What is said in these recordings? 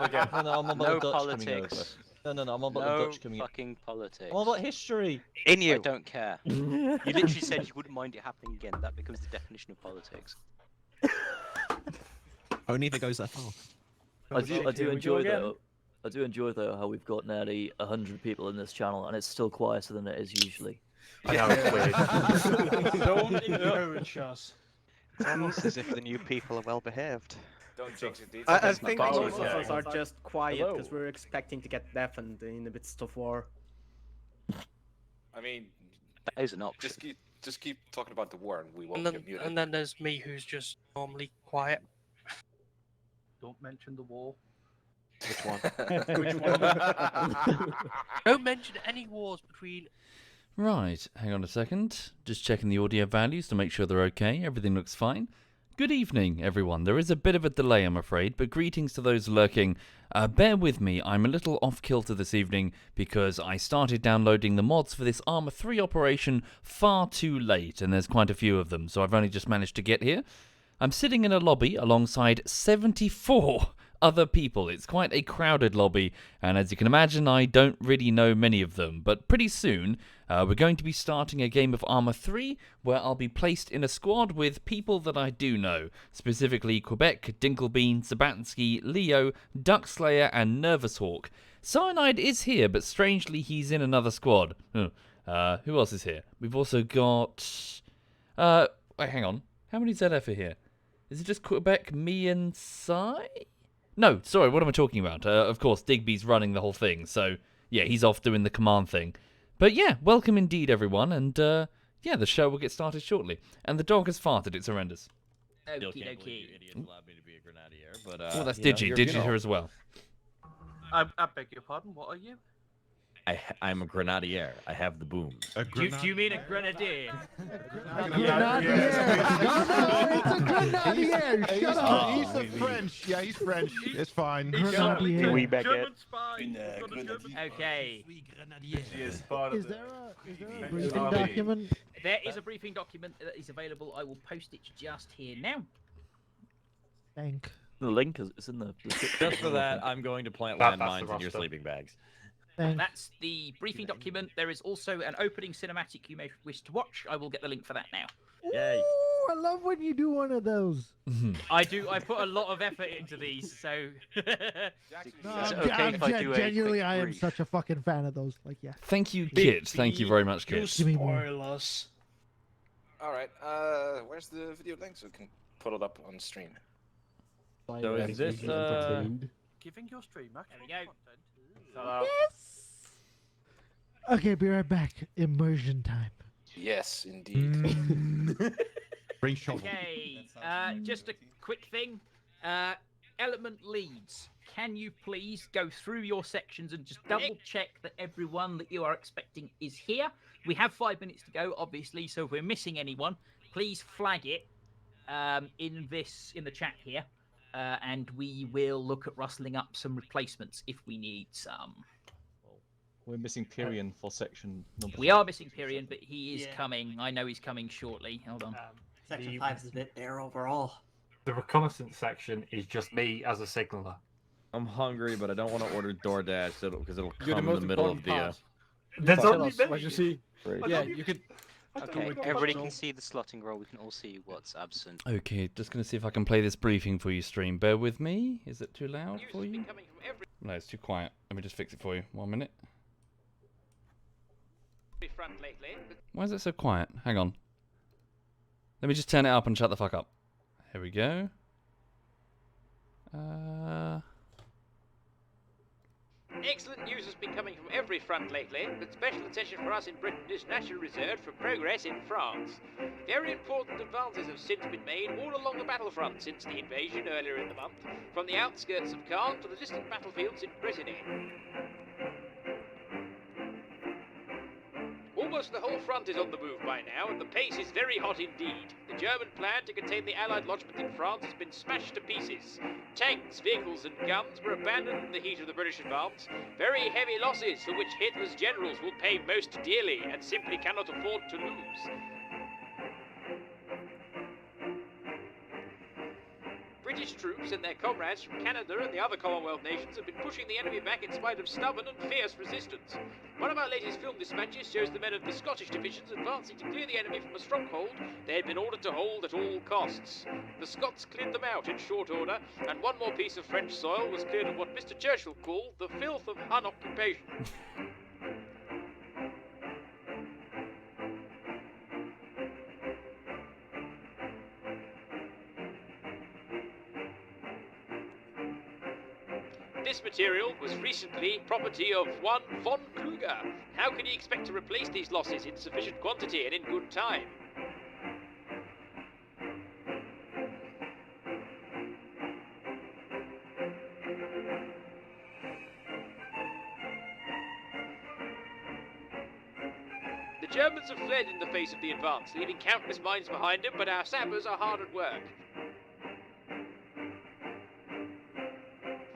again. No, I'm on No about Dutch politics. coming over. No, I'm on about No the Dutch coming over. fucking politics. I'm on about history. In you. I don't care. You literally said you wouldn't mind it happening again. That becomes the definition of politics. Only if it goes that far. I do enjoy though how we've got nearly 100 people in this channel and it's still quieter than it is usually. I know, it's weird. Don't encourage us. It's almost as if the new people are well behaved. Don't jinx it, dude. I think not most of Paolo. us are just quiet Hello. because we're expecting to get deafened in the midst of war. I mean, That is an option. just keep talking about the war and we won't And then, get muted. and then there's me who's just normally quiet. Don't mention the war. Which one? Which one? Don't mention any wars between. Right, hang on a second. Just checking the audio values to make sure they're okay. Everything looks fine. Good evening, everyone. There is a bit of a delay, I'm afraid, but greetings to those lurking. Bear with me, I'm a little off-kilter this evening because I started downloading the mods for this Arma 3 operation far too late, and there's quite a few of them, so I've only just managed to get here. I'm sitting in a lobby alongside 74 other people. It's quite a crowded lobby, and as you can imagine, I don't really know many of them. But pretty soon, we're going to be starting a game of Arma 3, where I'll be placed in a squad with people that I do know, specifically Quebec, Dinklebean, Sabatsky, Leo, Duckslayer, and Nervous Hawk. Cyanide is here, but strangely he's in another squad. Who else is here? We've also got... wait, hang on. How many ZF are here? Is it just Quebec, me, and Cy? No, sorry, what am I talking about? Of course, Digby's running the whole thing, so yeah, he's off doing the command thing. But yeah, welcome indeed, everyone, and yeah, the show will get started shortly. And the dog has farted, it's horrendous. Still can't believe you idiots allowed me to be a grenadier, but Oh, that's Digi. Digi's here as well. I beg your pardon, what are you? I'm a grenadier. I have the booms. Do you mean a grenadier? It's a grenadier. Shut up. He's the French. Yeah, he's French. It's fine. Grenadier. We back it. Okay. Is there a briefing document? There is a briefing document that is available. I will post it just here now. Thank. The link is in the... Just for that, I'm going to plant That's the landmines in your roster. sleeping bags. That's the briefing document. There is also an opening cinematic you may wish to watch. I will get the link for that now. Yay. Ooh, I love when you do one of those. I do. I put a lot of effort into these, so. Genuinely, I am such a fucking fan of those. Like, yeah. Thank you, Kit. Thank you very much, Kit. Give me more. Spoilers. Alright, where's the video link so we can put it up on stream? So is this, Giving your stream There we go. Yes. Okay, be right back. Immersion time. Yes, indeed. Bring Okay, just a quick thing. Element leads. Can you please go through your sections and just double check that everyone that you are expecting is here? We have 5 minutes to go, obviously, so if we're missing anyone, please flag it in the chat here. And we will look at rustling up some replacements if we need some. We're missing Pyrian for section number. We are missing Pyrian, but he is coming. I know he's coming shortly. Hold on. Section 5 is a bit bare overall. The reconnaissance section is just me as a signaler. I'm hungry, but I don't want to order DoorDash because it'll You're the come in most the middle of important the... part. There's only me. Where'd you see? Yeah, you could. Okay, everybody can see the slotting roll. We can all see what's absent. Okay, just going to see if I can play this briefing for you, stream. Bear with me. Is it too loud for you? No, it's too quiet. Let me just fix it for you. 1 minute. Why is it so quiet? Hang on. Let me just turn it up and shut the fuck up. Here we go. Excellent news has been coming from every front lately, but special attention for us in Britain is naturally reserved for progress in France. Very important advances have since been made all along the battlefront since the invasion earlier in the month, from the outskirts of Caen to the distant battlefields in Brittany. Almost the whole front is on the move by now, and the pace is very hot indeed. The German plan to contain the Allied lodgement in France has been smashed to pieces. Tanks, vehicles and guns were abandoned in the heat of the British advance. Very heavy losses for which Hitler's generals will pay most dearly and simply cannot afford to lose. British troops and their comrades from Canada and the other Commonwealth nations have been pushing the enemy back in spite of stubborn and fierce resistance. One of our latest film dispatches shows the men of the Scottish divisions advancing to clear the enemy from a stronghold they had been ordered to hold at all costs. The Scots cleared them out in short order, and one more piece of French soil was cleared of what Mr. Churchill called the filth of Hun occupation. This material was recently property of one von Kruger. How can he expect to replace these losses in sufficient quantity and in good time? The Germans have fled in the face of the advance, leaving countless mines behind them, but our sappers are hard at work.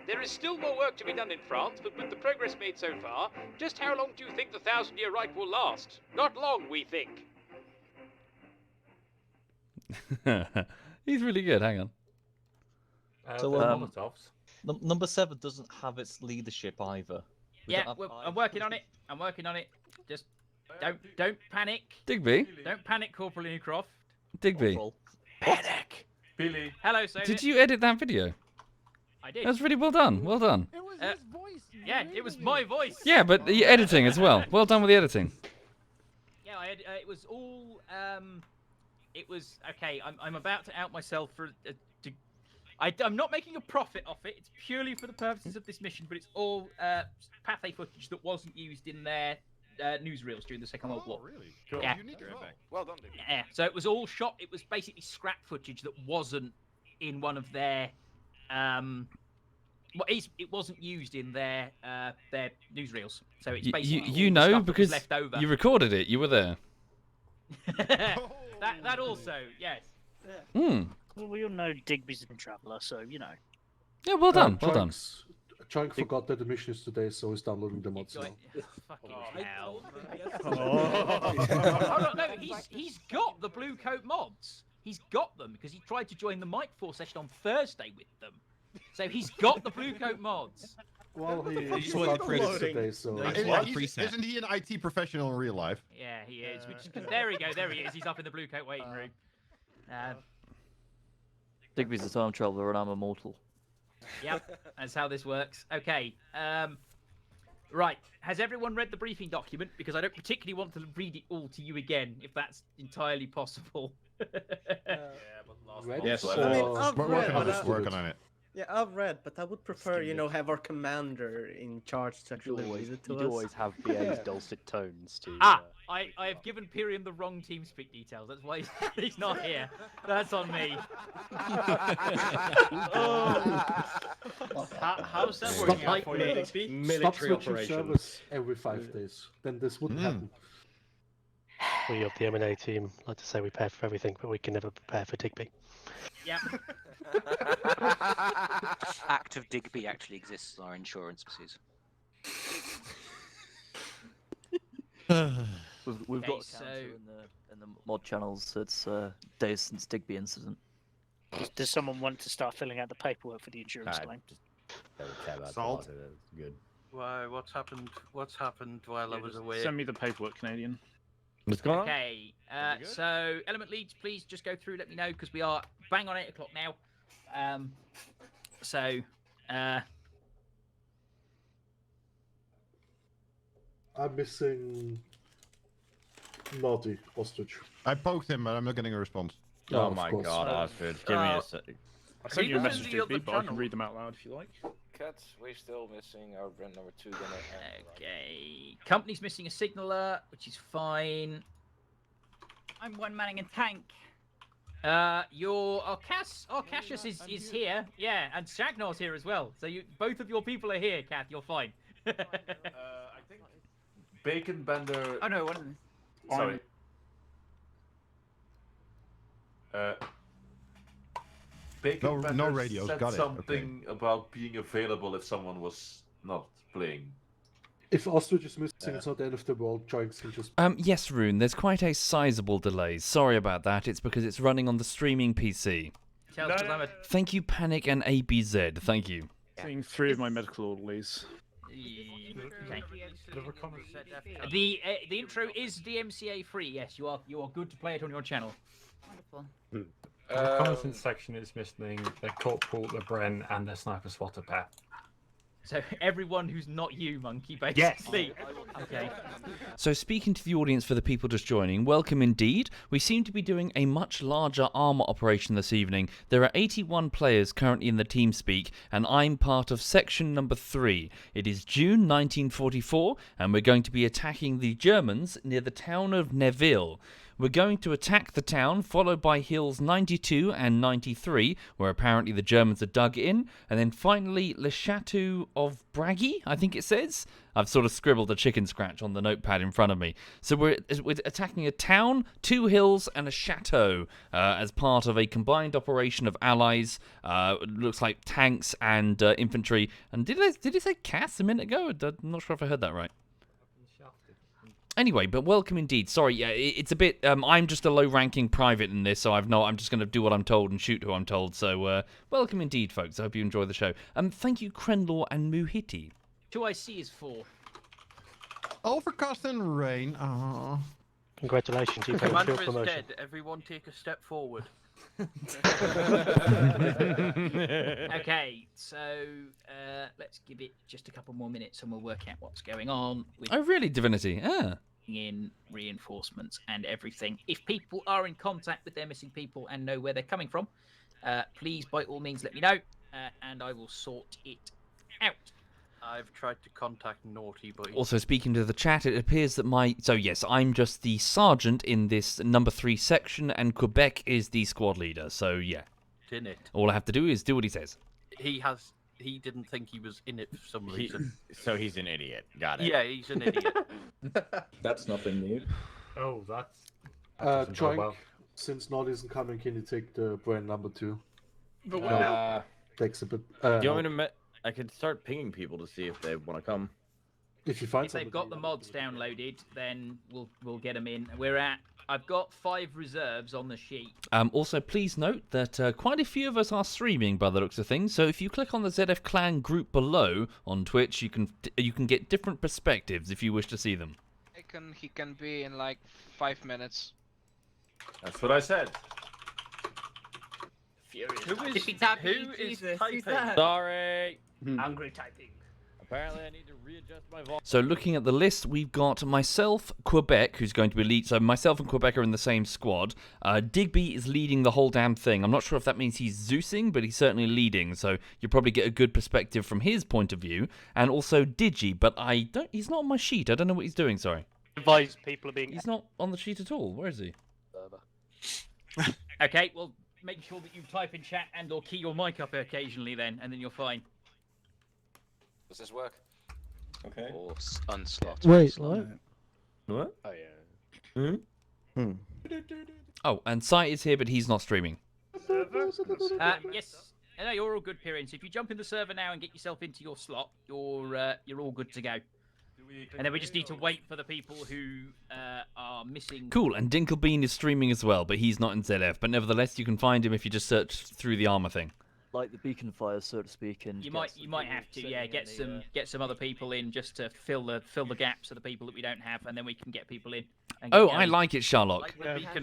There is still more work to be done in France, but with the progress made so far, just how long do you think the 1,000-year Reich will last? Not long, we think. He's really good. Hang on. So, Molotovs. Number 7 doesn't have its leadership either. We Yeah, don't have I'm working on it. I'm working on it. Just don't panic. Digby. Don't panic, Corporal Newcroft. Digby. Panic. Billy. Hello, Soviet. Did you edit that video? I did. That's really well done. Well done. It was his voice. Yeah, it was my voice. Yeah, but the editing as well. Well done with the editing. Yeah, it was all. It was okay. I'm about to out myself for. I'm not making a profit off it. It's purely for the purposes of this mission, but it's all Pathé footage that wasn't used in their newsreels during the Second World War. Really? Cool. Yeah. Well done, David. Yeah. So it was all shot. It was basically scrap footage that wasn't in one of their. Well, it wasn't used in their newsreels. So it's basically You all the know stuff that was because left over. you recorded it. You were there. that also, yes. Hmm. Well, we all know Digby's a traveller, so you know. Yeah, well done. Well done. Chunk forgot that the mission is today, so he's downloading the mods now. Fucking hell. Hold on, no, he's got the blue coat mods. He's got them because he tried to join the Mike 4 session on Thursday with them. So he's got the blue coat mods. Well, he He's forgot uploading. this today, so... Isn't he an IT professional in real life? Yeah, he is. There we go. There he is. He's up in the blue coat waiting room. Digby's a time traveller and I'm a mortal. Yep, that's how this works. Okay. Right. Has everyone read the briefing document? Because I don't particularly want to read it all to you again, if that's entirely possible. Yes, I mean, I've read, Working on it. Yeah, I've read, but I would prefer, have our commander in charge to actually read it to us. You'd always have BA's dulcet tones to. I have given Pyrian the wrong TeamSpeak details. That's why he's not here. That's on me. How's that working out for you, Digby? Stop switching servers every 5 days. Then this wouldn't happen. We of the M&A team like to say we pay for everything, but we can never prepare for Digby. Yep. Act of Digby actually exists. Our insurance policies. We've got a so... counter in the mod channels. It's days since Digby incident. Does someone want to start filling out the paperwork for the insurance claim? Salt. Good. Why? What's happened? What's happened while I was away? Send me the paperwork, Canadian. What's going on? Okay, so element leads, please just go through. Let me know because we are bang on 8 o'clock now. I'm missing Naughty Ostrich. I poked him, but I'm not getting a response. Oh my god, Osford. Give me a sec. I sent you a Read message, the Digby, other but I can channel. read them out loud if you like. Cat, we're still missing our brand number 2 gunner. Okay, company's missing a signaler, which is fine. I'm one manning a tank. Your Cassius is here, yeah, and Shagnor's here as well. So both of your people are here, Kath. You're fine. I think Bacon Bender. Oh no, one of them. Sorry. Bacon Bender no radios, said got it, something about being available if someone was not playing. If Ostrich is missing, it's not the end of the world. Giants can just... Yes, Rune, there's quite a sizable delay. Sorry about that. It's because it's running on the streaming PC. details because I'm a. Thank you, Panic and ABZ. Thank you. Seeing 3 of my medical orderlies. Okay. The intro is DMCA free. Yes, you are good to play it on your channel. Wonderful. The reconnaissance section is missing the corporal, the Bren, and the sniper spotter pair. So everyone who's not you, Monkey, Yes. basically. Okay. So speaking to the audience for the people just joining, welcome indeed. We seem to be doing a much larger Arma operation this evening. There are 81 players currently in the TeamSpeak, and I'm part of section number 3. It is June 1944, and we're going to be attacking the Germans near the town of Neville. We're going to attack the town, followed by hills 92 and 93, where apparently the Germans are dug in, and then finally Le Chateau of Braggy, I think it says. I've sort of scribbled a chicken scratch on the notepad in front of me. So we're attacking a town, 2 hills, and a chateau as part of a combined operation of allies. Looks like tanks and infantry. And did he say Cass a minute ago? I'm not sure if I heard that right. Anyway, but welcome indeed. Sorry, yeah, it's a bit. I'm just a low-ranking private in this, so I'm just going to do what I'm told and shoot who I'm told. So welcome indeed, folks. I hope you enjoy the show. Thank you, Krenlaw and Muhiti. 2IC is 4. Overcast and rain. Congratulations, you got a Commander field is promotion. dead. Everyone take a step forward. Okay, so let's give it just a couple more minutes and we'll work out what's going on. Oh, really, Divinity? Ah. In reinforcements and everything. If people are in contact with their missing people and know where they're coming from, please, by all means, let me know, and I will sort it out. I've tried to contact Naughty, but Also, speaking to the chat, it appears that So, yes, I'm just the sergeant in this number 3 section, and Quebec is the squad leader. So, yeah. in it. All I have to do is do what he says. He didn't think he was in it for some reason. So he's an idiot. Got it. Yeah, he's an idiot. That's nothing new. Oh, that doesn't go Joink, well. since Nod isn't coming, can you take the brand number 2? But what now? Takes a bit. Do you want me to? I could start pinging people to see if they want to come. If you find If they've got the mods downloaded, then we'll get them in. I've got 5 reserves on the sheet. Also, please note that quite a few of us are streaming by the looks of things. So if you click on the ZF Clan group below on Twitch, you can get different perspectives if you wish to see them. He can be in like 5 minutes. That's what I said. Furious. Who is typing? Sorry. Angry typing. Apparently, I need to readjust my volume. So looking at the list, we've got myself, Quebec, who's going to be lead. So myself and Quebec are in the same squad. Digby is leading the whole damn thing. I'm not sure if that means he's Zeusing, but he's certainly leading. So you'll probably get a good perspective from his point of view. And also Digi, but he's not on my sheet. I don't know what he's doing. Sorry. Advise people are being. He's not on the sheet at all. Where is he? Okay, well, make sure that you type in chat and or key your mic up occasionally then, and then you're fine. Does this work? Okay. Or unslot. Wait, what? What? Oh yeah. Oh, and Sai is here, but he's not streaming. Yes. No, you're all good, Pyrian. So if you jump in the server now and get yourself into your slot, you're all good to go. And then we just need to wait for the people who are missing. Cool, and Dinklebean is streaming as well, but he's not in ZF. But nevertheless, you can find him if you just search through the Arma thing. Like the beacon fires, so to speak, and You might have to get some other people in just to fill the gaps of the people that we don't have, and then we can get people in. And Oh, get I going. like it, Sherlock.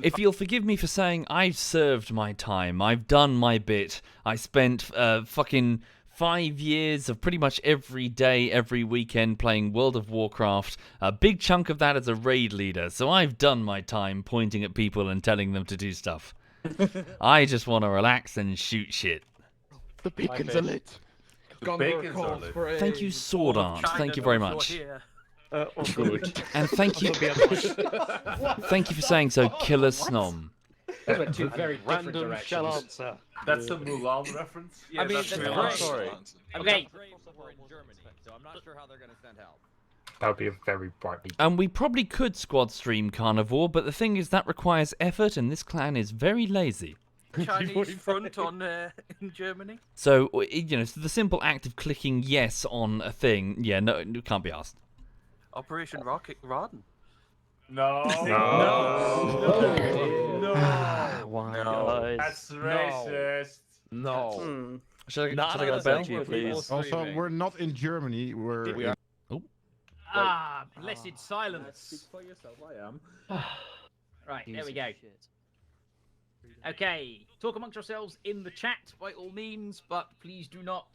If you'll forgive me for saying, I've served my time. I've done my bit. I spent fucking 5 years of pretty much every day, every weekend playing World of Warcraft. A big chunk of that as a raid leader. So I've done my time pointing at people and telling them to do stuff. I just want to relax and shoot shit. The beacons are lit. Thank you, Sword Art. Thank you very much. Good. And thank you. Thank you for saying so, Killer Snom. Those were 2 very different Random directions. shall answer. That's a Mulan reference. Yeah, I mean, that's that's real. great. Sorry. Okay. We're in Germany, so I'm not sure how they're going to send help. That would be a very bright beat. And we probably could squad stream Carnivore, but the thing is that requires effort, and this clan is very lazy. Chinese front on in Germany. So, so the simple act of clicking yes on a thing, yeah, no, it can't be asked. Operation Rocket Rodden. No. Why? That's racist. No. Should I get a bell? please. Also, we're not in Germany. We are. Blessed silence. Speak for yourself, I am. Right, there we go. Okay, talk amongst yourselves in the chat by all means, but please do not,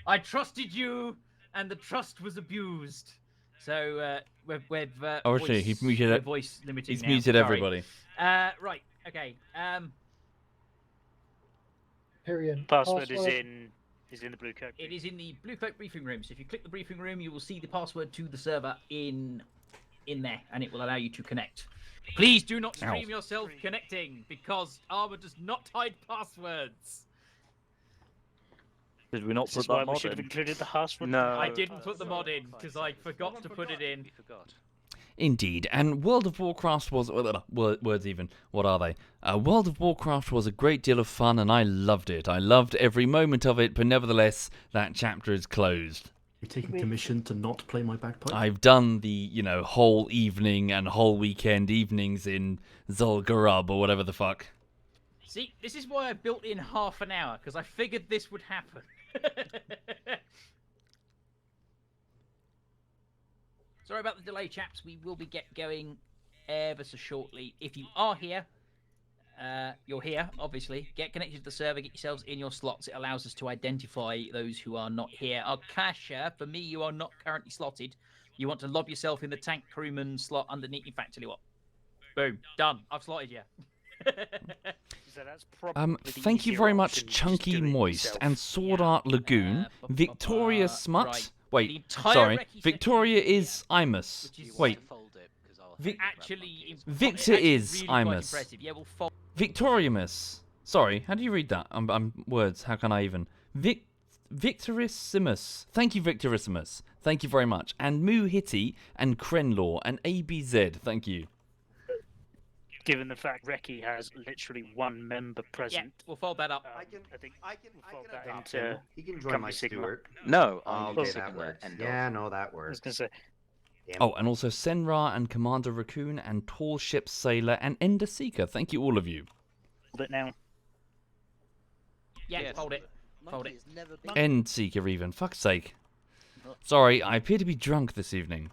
I trusted you, and the trust was abused. So we've Oh, actually, he's muted it. voice limiting. He's now. muted Sorry. everybody. Right. Okay. Password is in the blue coat. It is in the blue coat briefing room. So if you click the briefing room, you will see the password to the server in there, and it will allow you to connect. Please do not stream yourself connecting, because Arma does not hide passwords. Did we not This is put why that we mod should have in? included the password. No. I didn't put the mod in because I forgot to put it in. You forgot. Indeed, and World of Warcraft was words even. What are they? World of Warcraft was a great deal of fun, and I loved it. I loved every moment of it, but nevertheless, that chapter is closed. You're taking commission to not play my bagpipe? I've done the whole evening and whole weekend evenings in Zul'Gurub or whatever the fuck. See, this is why I built in half an hour, because I figured this would happen. Sorry about the delay, chaps. We will be going ever so shortly. If you are here, you're here, obviously. Get connected to the server, get yourselves in your slots. It allows us to identify those who are not here. Arkasha, for me, you are not currently slotted. You want to lob yourself in the tank crewman slot underneath. In fact, tell you what. Boom. Done. I've slotted you. So that's probably the Thank you easier very much, option, just Chunky do it Moist yourself. and Sword Art Lagoon. Victoria Smut. right. The Wait, entire sorry. recce Victoria is Imus. Wait, Actually, Victor is really quite Imus. impressive. Yeah, we'll fold. Victoriamus. Sorry, how do you read that? I'm words. How can I even? Victorissimus. Thank you, Victorissimus. Thank you very much. And Moo Hitty and Krenlaw and ABZ. Thank you. Given the fact Reki has literally one member present, we'll fold that up. I think we'll fold that adopt into him. He can join Company my Sigma. steward. No, Okay, that works. Yeah, no, that I was works. gonna say, Oh, and also Senra and Commander Raccoon and Tall Ship Sailor and Ender Seeker. Thank you, all of you. fold it now. Yeah, Yes. fold it. Fold it. End Seeker even. Fuck's sake. Sorry, I appear to be drunk this evening.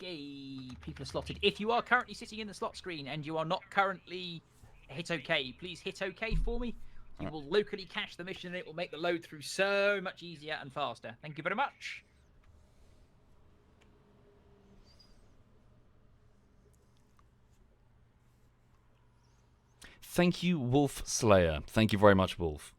Okay, people are slotted. If you are currently sitting in the slot screen and you are not currently hit OK, please hit OK for me. You will locally cache the mission and it will make the load through so much easier and faster. Thank you very much. Thank you, Wolf Slayer. Thank you very much, Wolf.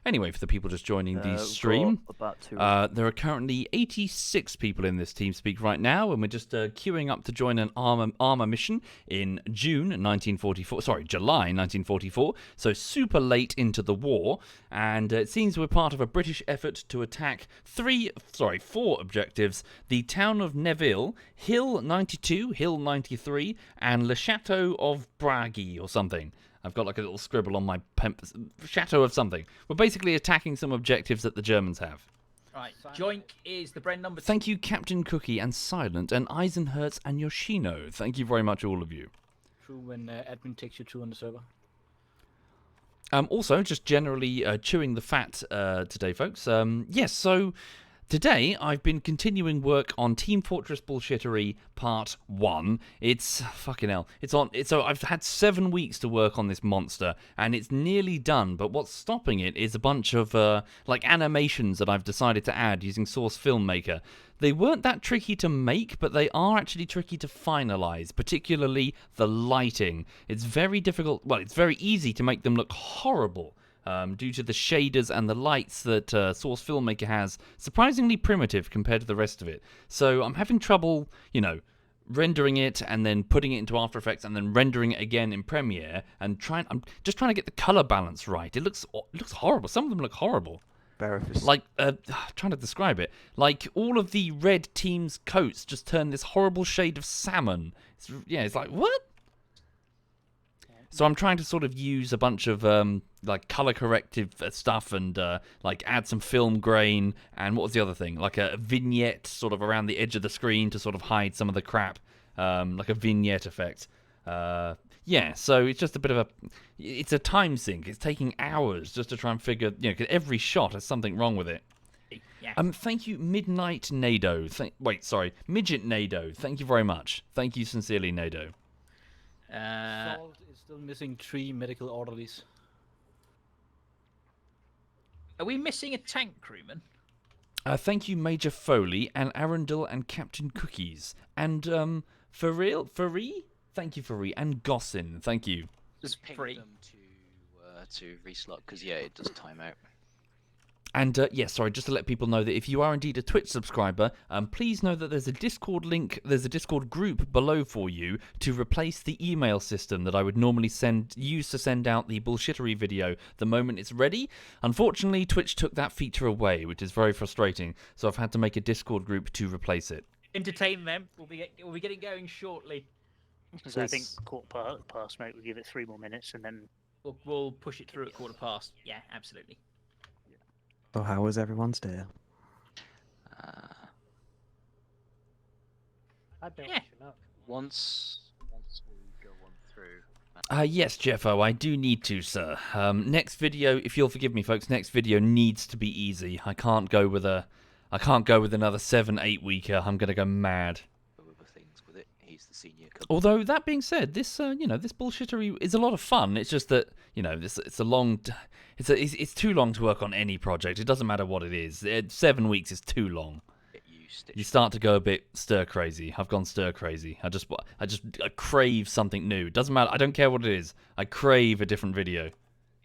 Anyway, for the people just joining the stream, there are currently 86 people in this TeamSpeak right now, and we're just queuing up to join an Arma mission in July 1944, so super late into the war, and it seems we're part of a British effort to attack 4 objectives: the town of Neville, Hill 92, Hill 93, and Le Chateau of Bragi, or something. I've got like a little scribble on my Chateau of something. We're basically attacking some objectives that the Germans have. Right, Joink is the Bren number 2. Thank you, Captain Cookie and Silent and Eisenherz and Yoshino. Thank you very much, all of you. True when admin takes you to on the server. Also, just generally chewing the fat today, folks. Yes, so today I've been continuing work on Team Fortress Bullshittery Part 1. It's fucking hell. So I've had 7 weeks to work on this monster, and it's nearly done. But what's stopping it is a bunch of like animations that I've decided to add using Source Filmmaker. They weren't that tricky to make, but they are actually tricky to finalize, particularly the lighting. It's very difficult. Well, it's very easy to make them look horrible. Due to the shaders and the lights that Source Filmmaker has, surprisingly primitive compared to the rest of it. So I'm having trouble, rendering it and then putting it into After Effects and then rendering it again in Premiere and I'm just trying to get the color balance right. It looks horrible. Some of them look horrible. Like, trying to describe it. Like, all of the red team's coats just turn this horrible shade of salmon. It's like, what? So I'm trying to sort of use a bunch of like color corrective stuff and like add some film grain and what was the other thing? Like a vignette sort of around the edge of the screen to sort of hide some of the crap, like a vignette effect. Yeah, so it's just a bit of it's a time sink. It's taking hours just to try and figure, 'cause every shot has something wrong with it. Yeah. Thank you, Midnight Nado. Midget Nado. Thank you very much. Thank you sincerely, Nado. Salt is still missing 3 medical orderlies. Are we missing a tank crewman? Thank you, Major Foley and Arundel and Captain Cookies and Faree. Thank you, Faree, and Gossin. Thank you. Just ping them to reslot because it does time out. And sorry, just to let people know that if you are indeed a Twitch subscriber, please know that there's a Discord link, there's a Discord group below for you to replace the email system that I would normally use to send out the bullshittery video the moment it's ready. Unfortunately, Twitch took that feature away, which is very frustrating, so I've had to make a Discord group to replace it. Entertain them. We'll be getting going shortly. So I think quarter past, mate. We'll give it 3 more minutes and then we'll push it through at 1:15. Yeah, absolutely. So how was everyone's day? Once we go on through. Yes, Jeffo, I do need to, sir. Next video, if you'll forgive me, folks, next video needs to be easy. I can't go with another 7-8 weeker. I'm gonna go mad. He's the senior. Although that being said, this this bullshittery is a lot of fun. It's just that it's too long to work on any project. It doesn't matter what it is. 7 weeks is too long. You start to go a bit stir crazy. I've gone stir crazy. I crave something new. Doesn't matter. I don't care what it is. I crave a different video.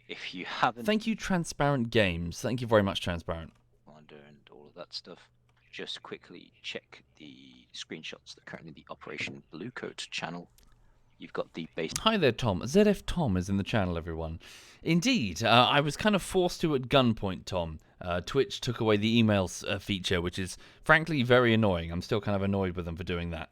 If you haven't. Thank you, Transparent Games. Thank you very much, Transparent. And all of that stuff. Just quickly check the screenshots that are currently the Operation Blue Coat channel. You've got the base. Hi there, Tom. ZF Tom is in the channel, everyone. Indeed, I was kind of forced to at gunpoint, Tom. Twitch took away the emails feature, which is frankly very annoying. I'm still kind of annoyed with them for doing that.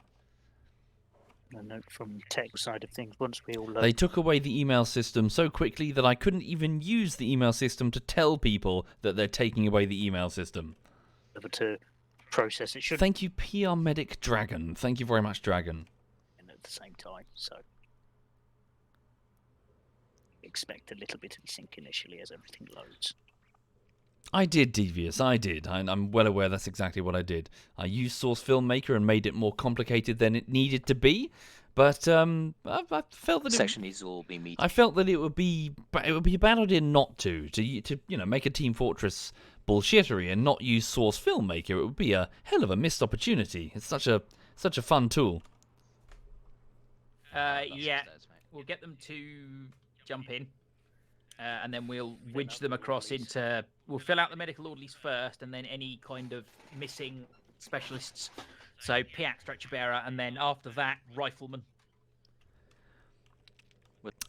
A note from the tech side of things. Once we all They took away the email system so quickly that I couldn't even use the email system to tell people that they're taking away the email system. To process it should. Thank you, PR Medic Dragon. Thank you very much, Dragon. And at the same time, so expect a little bit of sync initially as everything loads. I did, Devious. I did. I'm well aware that's exactly what I did. I used Source Filmmaker and made it more complicated than it needed to be, but I felt that section needs to all be meeting. I felt that it would be a bad idea not to make a Team Fortress bullshittery and not use Source Filmmaker. It would be a hell of a missed opportunity. It's such a fun tool. Yeah, we'll get them to jump in, and then we'll wedge them across into. We'll fill out the medical orderlies first, and then any kind of missing specialists. So PX, stretcher bearer, and then after that, rifleman.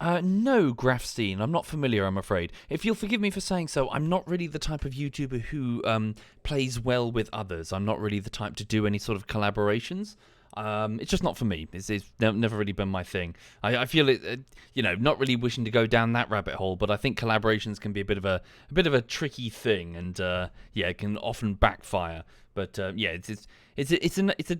No, Grafstein, I'm not familiar, I'm afraid. If you'll forgive me for saying so, I'm not really the type of YouTuber who plays well with others. I'm not really the type to do any sort of collaborations. It's just not for me. It's never really been my thing. I feel it, not really wishing to go down that rabbit hole, but I think collaborations can be a bit of a tricky thing, and it can often backfire. But it's a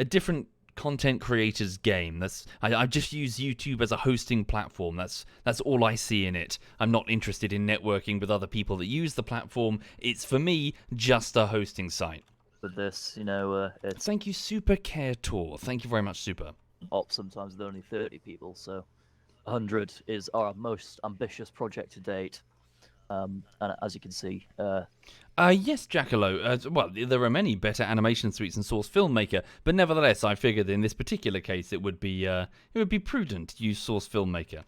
different content creators game. I just use YouTube as a hosting platform. That's all I see in it. I'm not interested in networking with other people that use the platform. It's for me just a hosting site. With this, it's... Thank you, Super Care Tour. Thank you very much, Super. Ops sometimes with only 30 people, so 100 is our most ambitious project to date. And as you can see... Yes, Jackalow. Well, there are many better animation suites than Source Filmmaker, but nevertheless, I figured in this particular case it would be prudent to use Source Filmmaker.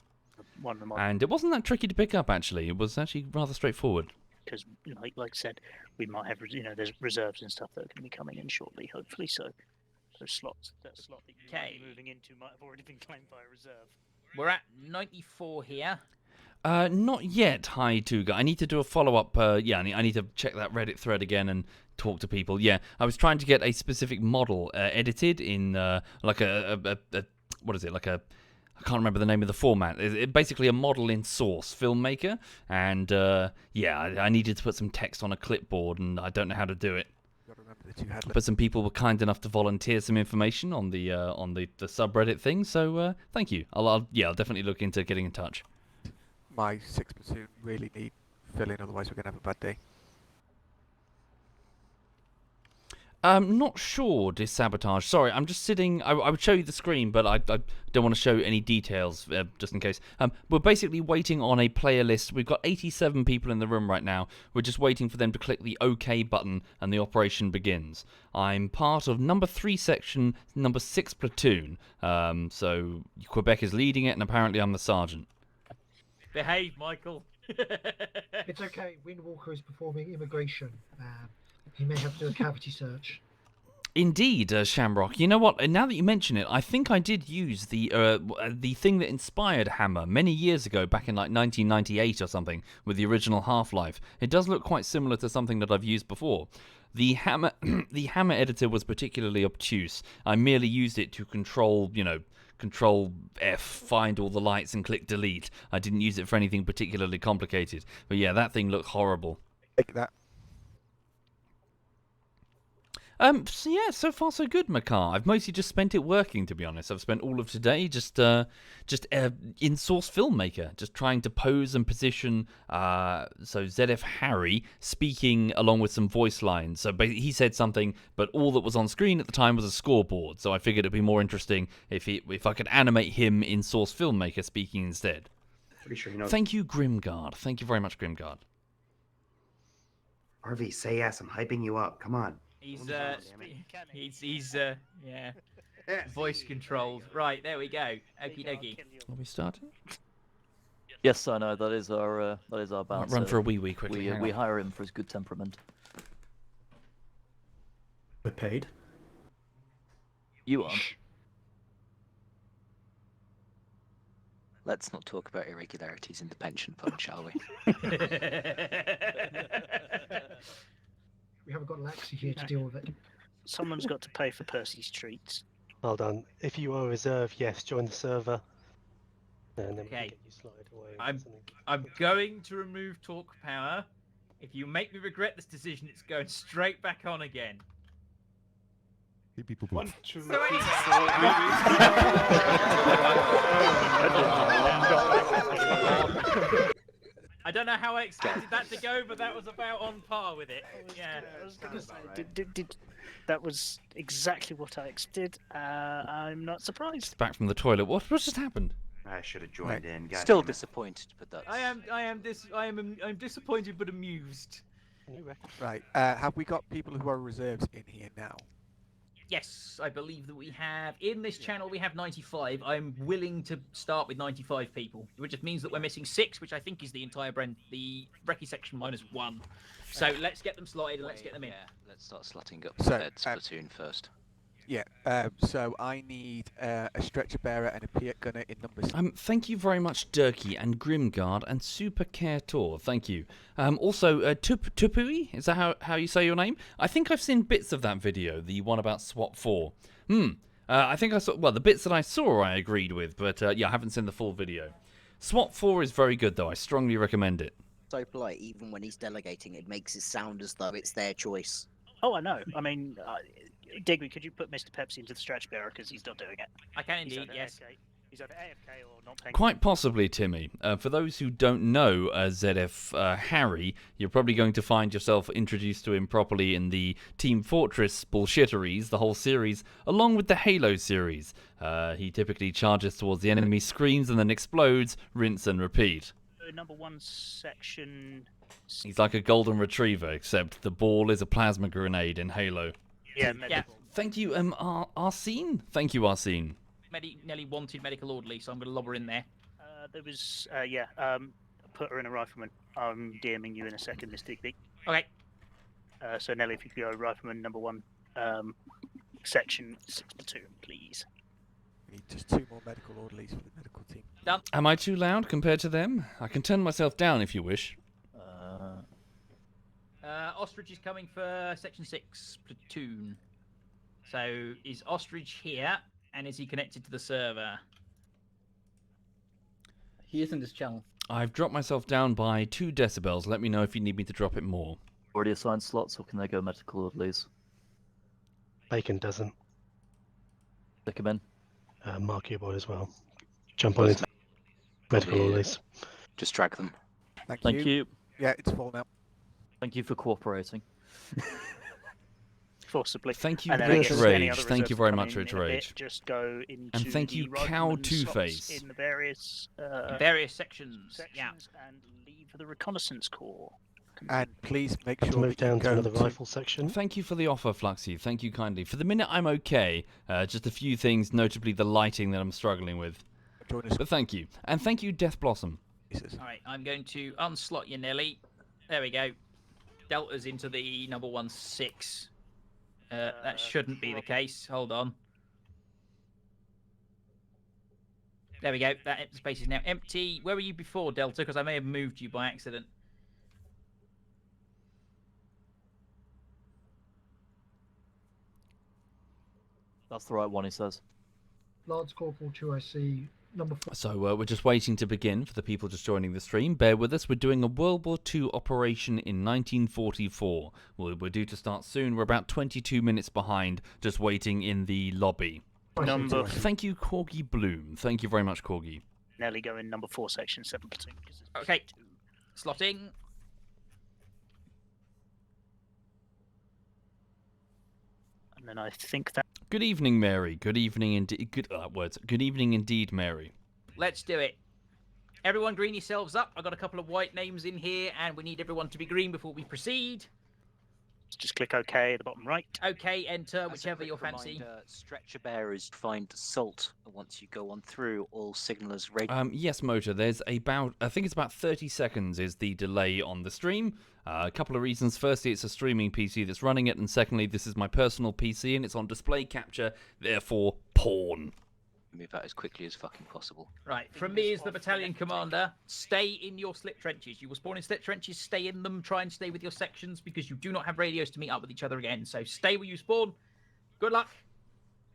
And it wasn't that tricky to pick up, actually. It was actually rather straightforward. Because, like I said, we might have, there's reserves and stuff that are going to be coming in shortly, hopefully. So that slot that you're moving into might have already been claimed by a reserve. We're at 94 here. Not yet, Hi Tuga. I need to do a follow-up. I need to check that Reddit thread again and talk to people. Yeah, I was trying to get a specific model edited in what is it? I can't remember the name of the format. It's basically a model in Source Filmmaker, and I needed to put some text on a clipboard, and I don't know how to do it. the two had. But some people were kind enough to volunteer some information on the subreddit thing, so thank you. I'll definitely look into getting in touch. My 6th platoon really need filling, otherwise we're gonna have a bad day. Not sure, Dissabotage. Sorry, I'm just sitting. I would show you the screen, but I don't want to show any details, just in case. We're basically waiting on a player list. We've got 87 people in the room right now. We're just waiting for them to click the OK button, and the operation begins. I'm part of number 3 section, number 6 platoon. So Quebec is leading it, and apparently I'm the sergeant. Behave, Michael. It's okay. Windwalker is performing immigration. He may have to do a cavity search. Indeed, Shamrock. You know what? Now that you mention it, I think I did use the thing that inspired Hammer many years ago, back in like 1998 or something, with the original Half-Life. It does look quite similar to something that I've used before. The Hammer editor was particularly obtuse. I merely used it to control F, find all the lights, and click delete. I didn't use it for anything particularly complicated. But yeah, that thing looked horrible. Take that. So yeah, so far so good, Makar. I've mostly just spent it working, to be honest. I've spent all of today just in Source Filmmaker, just trying to pose and position. So ZF Harry speaking along with some voice lines. So he said something, but all that was on screen at the time was a scoreboard. So I figured it'd be more interesting if I could animate him in Source Filmmaker speaking instead. Pretty sure you know. Thank you, Grimguard. Thank you very much, Grimguard. RV, say yes. I'm hyping you up. Come on. He's voice controlled. Right, there we go. Okie dokie. Are we starting? Yes, I know. That is our bouncer. Run for a wee quickly. We hire him for his good temperament. We're paid. You aren't. Let's not talk about irregularities in the pension fund, shall we? We haven't got Lexi here to deal with it. Someone's got to pay for Percy's treats. Well done. If you are reserve, yes, join the server. And then we can Okay. get you slotted away. I'm going to remove talk power. If you make me regret this decision, it's going straight back on again. People 1, 2, 3, So 4, I don't know how I expected that to go, but that was about on par with it. Yeah. I was going to say, that was exactly what I expected. I'm not surprised. Back from the toilet. What just happened? I should have joined in. God Still damn it. disappointed, but that's... I'm disappointed but amused. Right. Have we got people who are reserves in here now? Yes, I believe that we have. In this channel, we have 95. I'm willing to start with 95 people, which just means that we're missing 6, which I think is the entire the recce section -1. So let's get them slotted and let's get them in. Yeah, let's start slotting up So, the platoon first. Yeah. So I need a stretcher bearer and a Piat gunner in numbers. Thank you very much, Durkee and Grimguard and Super Care Tour. Thank you. Also, Tupui, is that how you say your name? I think I've seen bits of that video, the one about SWAT 4. I think I saw, well, the bits that I saw I agreed with, but yeah, I haven't seen the full video. SWAT 4 is very good, though. I strongly recommend it. So polite, even when he's delegating, it makes it sound as though it's their choice. Oh, I know. I mean, Digby, could you put Mr. Pepsi into the stretch bearer because he's not doing it? I can He's indeed, either yes. AFK, he's either AFK or not paying. Quite possibly, Timmy. For those who don't know ZF Harry, you're probably going to find yourself introduced to him properly in the Team Fortress bullshitteries, the whole series, along with the Halo series. He typically charges towards the enemy screens and then explodes, rinse and repeat. Number 1 section. He's like a golden retriever, except the ball is a plasma grenade in Halo. Yeah, Thank you, Arsene. Thank you, Arsene. Nelly wanted medical orderly, so I'm going to lob her in there. There was, put her in a rifleman. I'm DMing you in a second, Miss Digby. Okay. So Nelly, if you could go rifleman number 1, section 6 platoon, please. We need just 2 more medical orderlies for the medical team. Done. Am I too loud compared to them? I can turn myself down if you wish. Ostrich is coming for section 6 platoon. So is Ostrich here, and is he connected to the server? He is in this channel. I've dropped myself down by 2 decibels. Let me know if you need me to drop it more. Already assigned slots, or can they go medical orderlies? Bacon doesn't. Stick him in. Mark your boy as well. Jump on into medical Probably, release. Just drag them. Thank you. Yeah, it's full now. Thank you for cooperating. Forcibly. Thank you, And then I Rich guess any Rage. other Thank you reserves very come much, in Rich a bit, Rage. Just go into And thank the you, rifleman Cow slots Two-Face. in the various sections. Yeah. and leave the reconnaissance corps. And please make To sure move that you down to go another rifle section. Thank you for the offer, Fluxy. Thank you kindly. For the minute, I'm okay. Just a few things, notably the lighting that I'm struggling with. But thank you. And thank you, Death Blossom. Alright, I'm going to unslot you, Nelly. There we go. Delta's into the number 1-6. That shouldn't be the case. Hold on. There we go. That space is now empty. Where were you before, Delta? Because I may have moved you by accident. That's the right one, he says. Lance Corporal 2IC, number 4. So we're just waiting to begin for the people just joining the stream. Bear with us. We're doing a World War II operation in 1944. We're due to start soon. We're about 22 minutes behind, just waiting in the lobby. Thank you, Corgi Bloom. Thank you very much, Corgi. Nelly go in number 4 section 7 platoon. Okay. Slotting. And then I think that. Good evening, Mary. Good evening indeed. Good evening indeed, Mary. Let's do it. Everyone green yourselves up. I've got a couple of white names in here, and we need everyone to be green before we proceed. Just click OK at the bottom right. OK, enter, As a whichever quick your fancy. reminder, stretcher bearers find salt once you go on through. All signalers ready. Yes, Motor. There's about, I think it's about 30 seconds is the delay on the stream. A couple of reasons. Firstly, it's a streaming PC that's running it, and secondly, this is my personal PC and it's on display capture, therefore porn. Move out as quickly as fucking possible. Right, from me as the battalion commander, stay in your slip trenches. You were spawn in slip trenches, stay in them, try and stay with your sections because you do not have radios to meet up with each other again. So stay where you spawn. Good luck.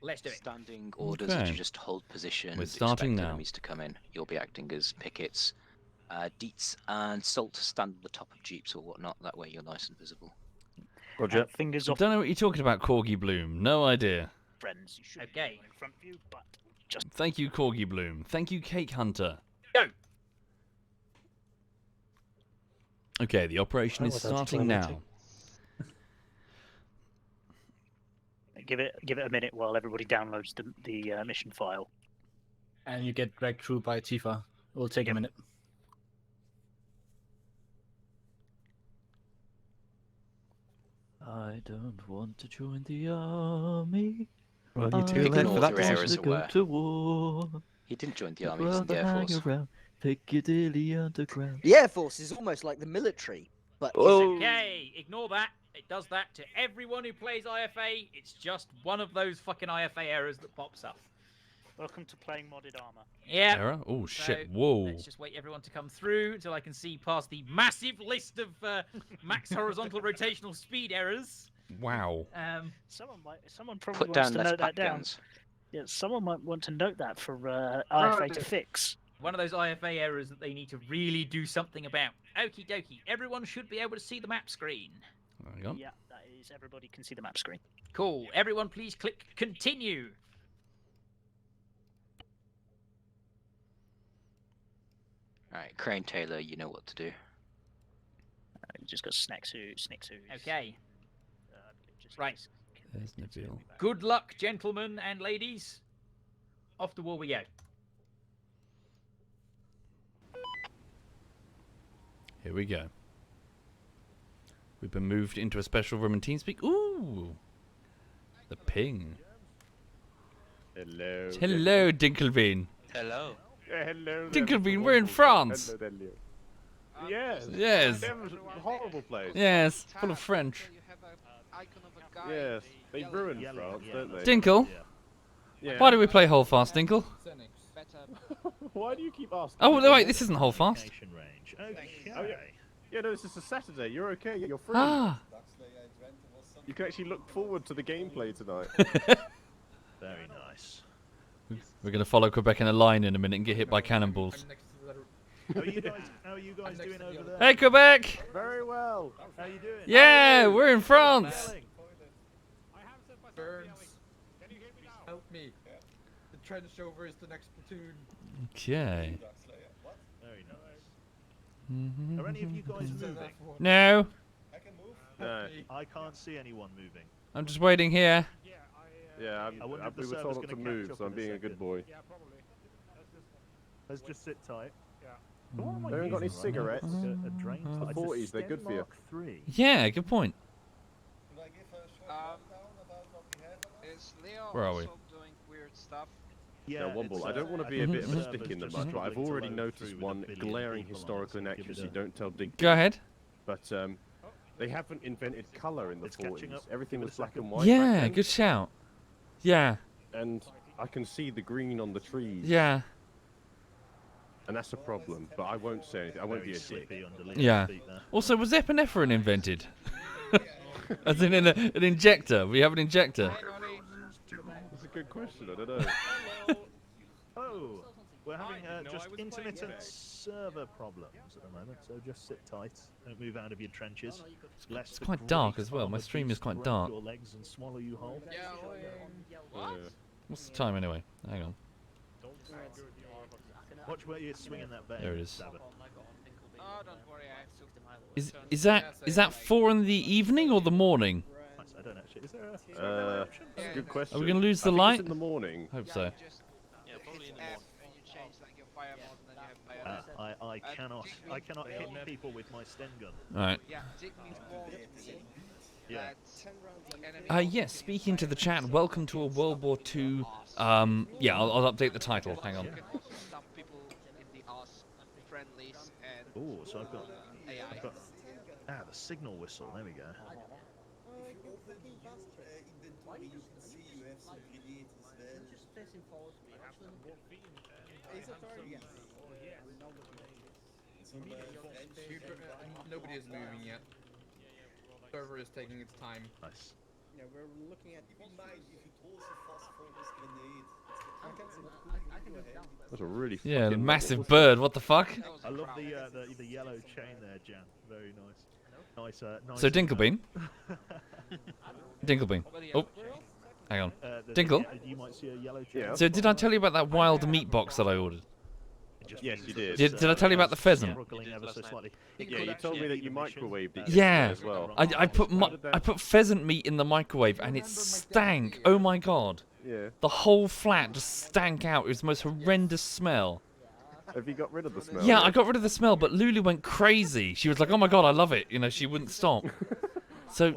Let's do it. Standing orders are to just hold position. We're starting expect now. enemies to come in. You'll be acting as pickets. Deets and Salt stand on the top of jeeps or whatnot. That way you're nice and visible. Roger. Fingers I off. don't know what you're talking about, Corgi Bloom. No idea. Friends, you should okay. be in front of you, but just. Thank you, Corgi Bloom. Thank you, Cake Hunter. Go. Okay, the operation is starting now. Give it a minute while everybody downloads the mission file. And you get dragged through by Tifa. It will take a minute. I don't want to join the army. Well, you're too late for that decision. Go to war. He didn't join the army, he's in the Air Hang Force. around, Piccadilly Underground. The Air Force is almost like the military, but Okay, ignore that. It does that to everyone who plays IFA. It's just one of those fucking IFA errors that pops up. Welcome to playing modded Arma. Yeah. Error? Oh, shit. So, Whoa. Let's just wait everyone to come through until I can see past the massive list of max horizontal rotational speed errors. Wow. Someone probably Put wants down to less note that pack down. guns. Yeah, someone might want to note that for IFA to fix. One of those IFA errors that they need to really do something about. Okie dokie. Everyone should be able to see the map screen. There we go. Yeah, that is. Everybody can see the map screen. Cool. Everyone, please click continue. Alright, Crane Taylor, you know what to do. You just got Snexu. Okay. Right. There's Nabil. Good luck, gentlemen and ladies. Off to war we go. Here we go. We've been moved into a special room in TeamSpeak. Ooh! The ping. Hello. Hello, Dinkelbean. Hello. Yeah, hello. Dinkelbean, we're in France. Yes. Yes. Them's a horrible place. Yes, full of French. Yes, they ruin France, don't they? Dinkle? Yeah. Why do we play Holdfast, Dinkle? Why do you keep asking? Oh, no, wait, this isn't Holdfast. Oh, yeah. Yeah, no, this is a Saturday. You're okay. You're free. Ah. You can actually look forward to the gameplay tonight. Very nice. We're going to follow Quebec in a line in a minute and get hit by cannonballs. How are you guys doing over there? Hey, Quebec! Very well. How are you doing? Yeah, we're in France. trench over is the next platoon. Okay. Very nice. Are any of you guys moving? No. No. I can't see anyone moving. I'm just waiting here. Yeah, I wonder if the we were server's told not to gonna catch move, up so I'm in a being a second. good boy. Yeah, probably. Let's just sit tight. Yeah. What am I They haven't got any using right now? cigarettes. Like a drain The pipe. 40s, they're good for you. Mark III. Yeah, good point. Is Leo Where are we? also doing weird stuff? Yeah, Womble, I don't want to be a bit of a stick in the mud, but I've already noticed one glaring historical inaccuracy. Don't tell Dig. Go ahead. But they haven't invented colour in the 40s. Everything was black and white. back Yeah, then. good shout. Yeah. And I can see the green on the trees. Yeah. And that's a problem, but I won't say anything. I won't be a dick. Yeah. Also, was epinephrine invented? As in an injector. We have an injector. That's a good question. I don't know. Oh, we're having just intermittent server problems at the moment, so just sit tight. Don't move out of your trenches. It's quite dark as well. My stream is quite dark. Your legs and swallow you whole. What's the time anyway? Hang on. Watch where you're swinging that bed. There it is. Oh, don't worry, I have Is that 4 in the evening or the morning? I don't actually. Is there a option? That's a good question. Are we gonna lose the I think light? it's in the morning. Hope so. I cannot hit people with my Sten gun. Alright. Yeah. Yes, speaking to the chat, welcome to a World War II. Yeah, I'll update the title. Hang on. Oh, so I've got the signal whistle. There we go. Nobody is moving yet. Server is taking its time. Nice. Yeah, we're looking at That's a really Yeah, the fucking massive bird. What the fuck? I love the yellow chain there, Jan. Very nice. Nice. So Dinklebean. Dinklebean. Oh, hang on. Dinkle. You might see a yellow chain. Yeah. So did I tell you about that wild meat box that I ordered? Yes, you did. Did I tell you about the pheasant? Yeah, you told me that you microwaved it Yeah, as well. I put pheasant meat in the microwave and it stank. Oh my god. Yeah. The whole flat just stank out. It was the most horrendous smell. Have you got rid of the smell? Yeah, I got rid of the smell, but Lulu went crazy. She was like, "Oh my god, I love it." You know, she wouldn't stop. So.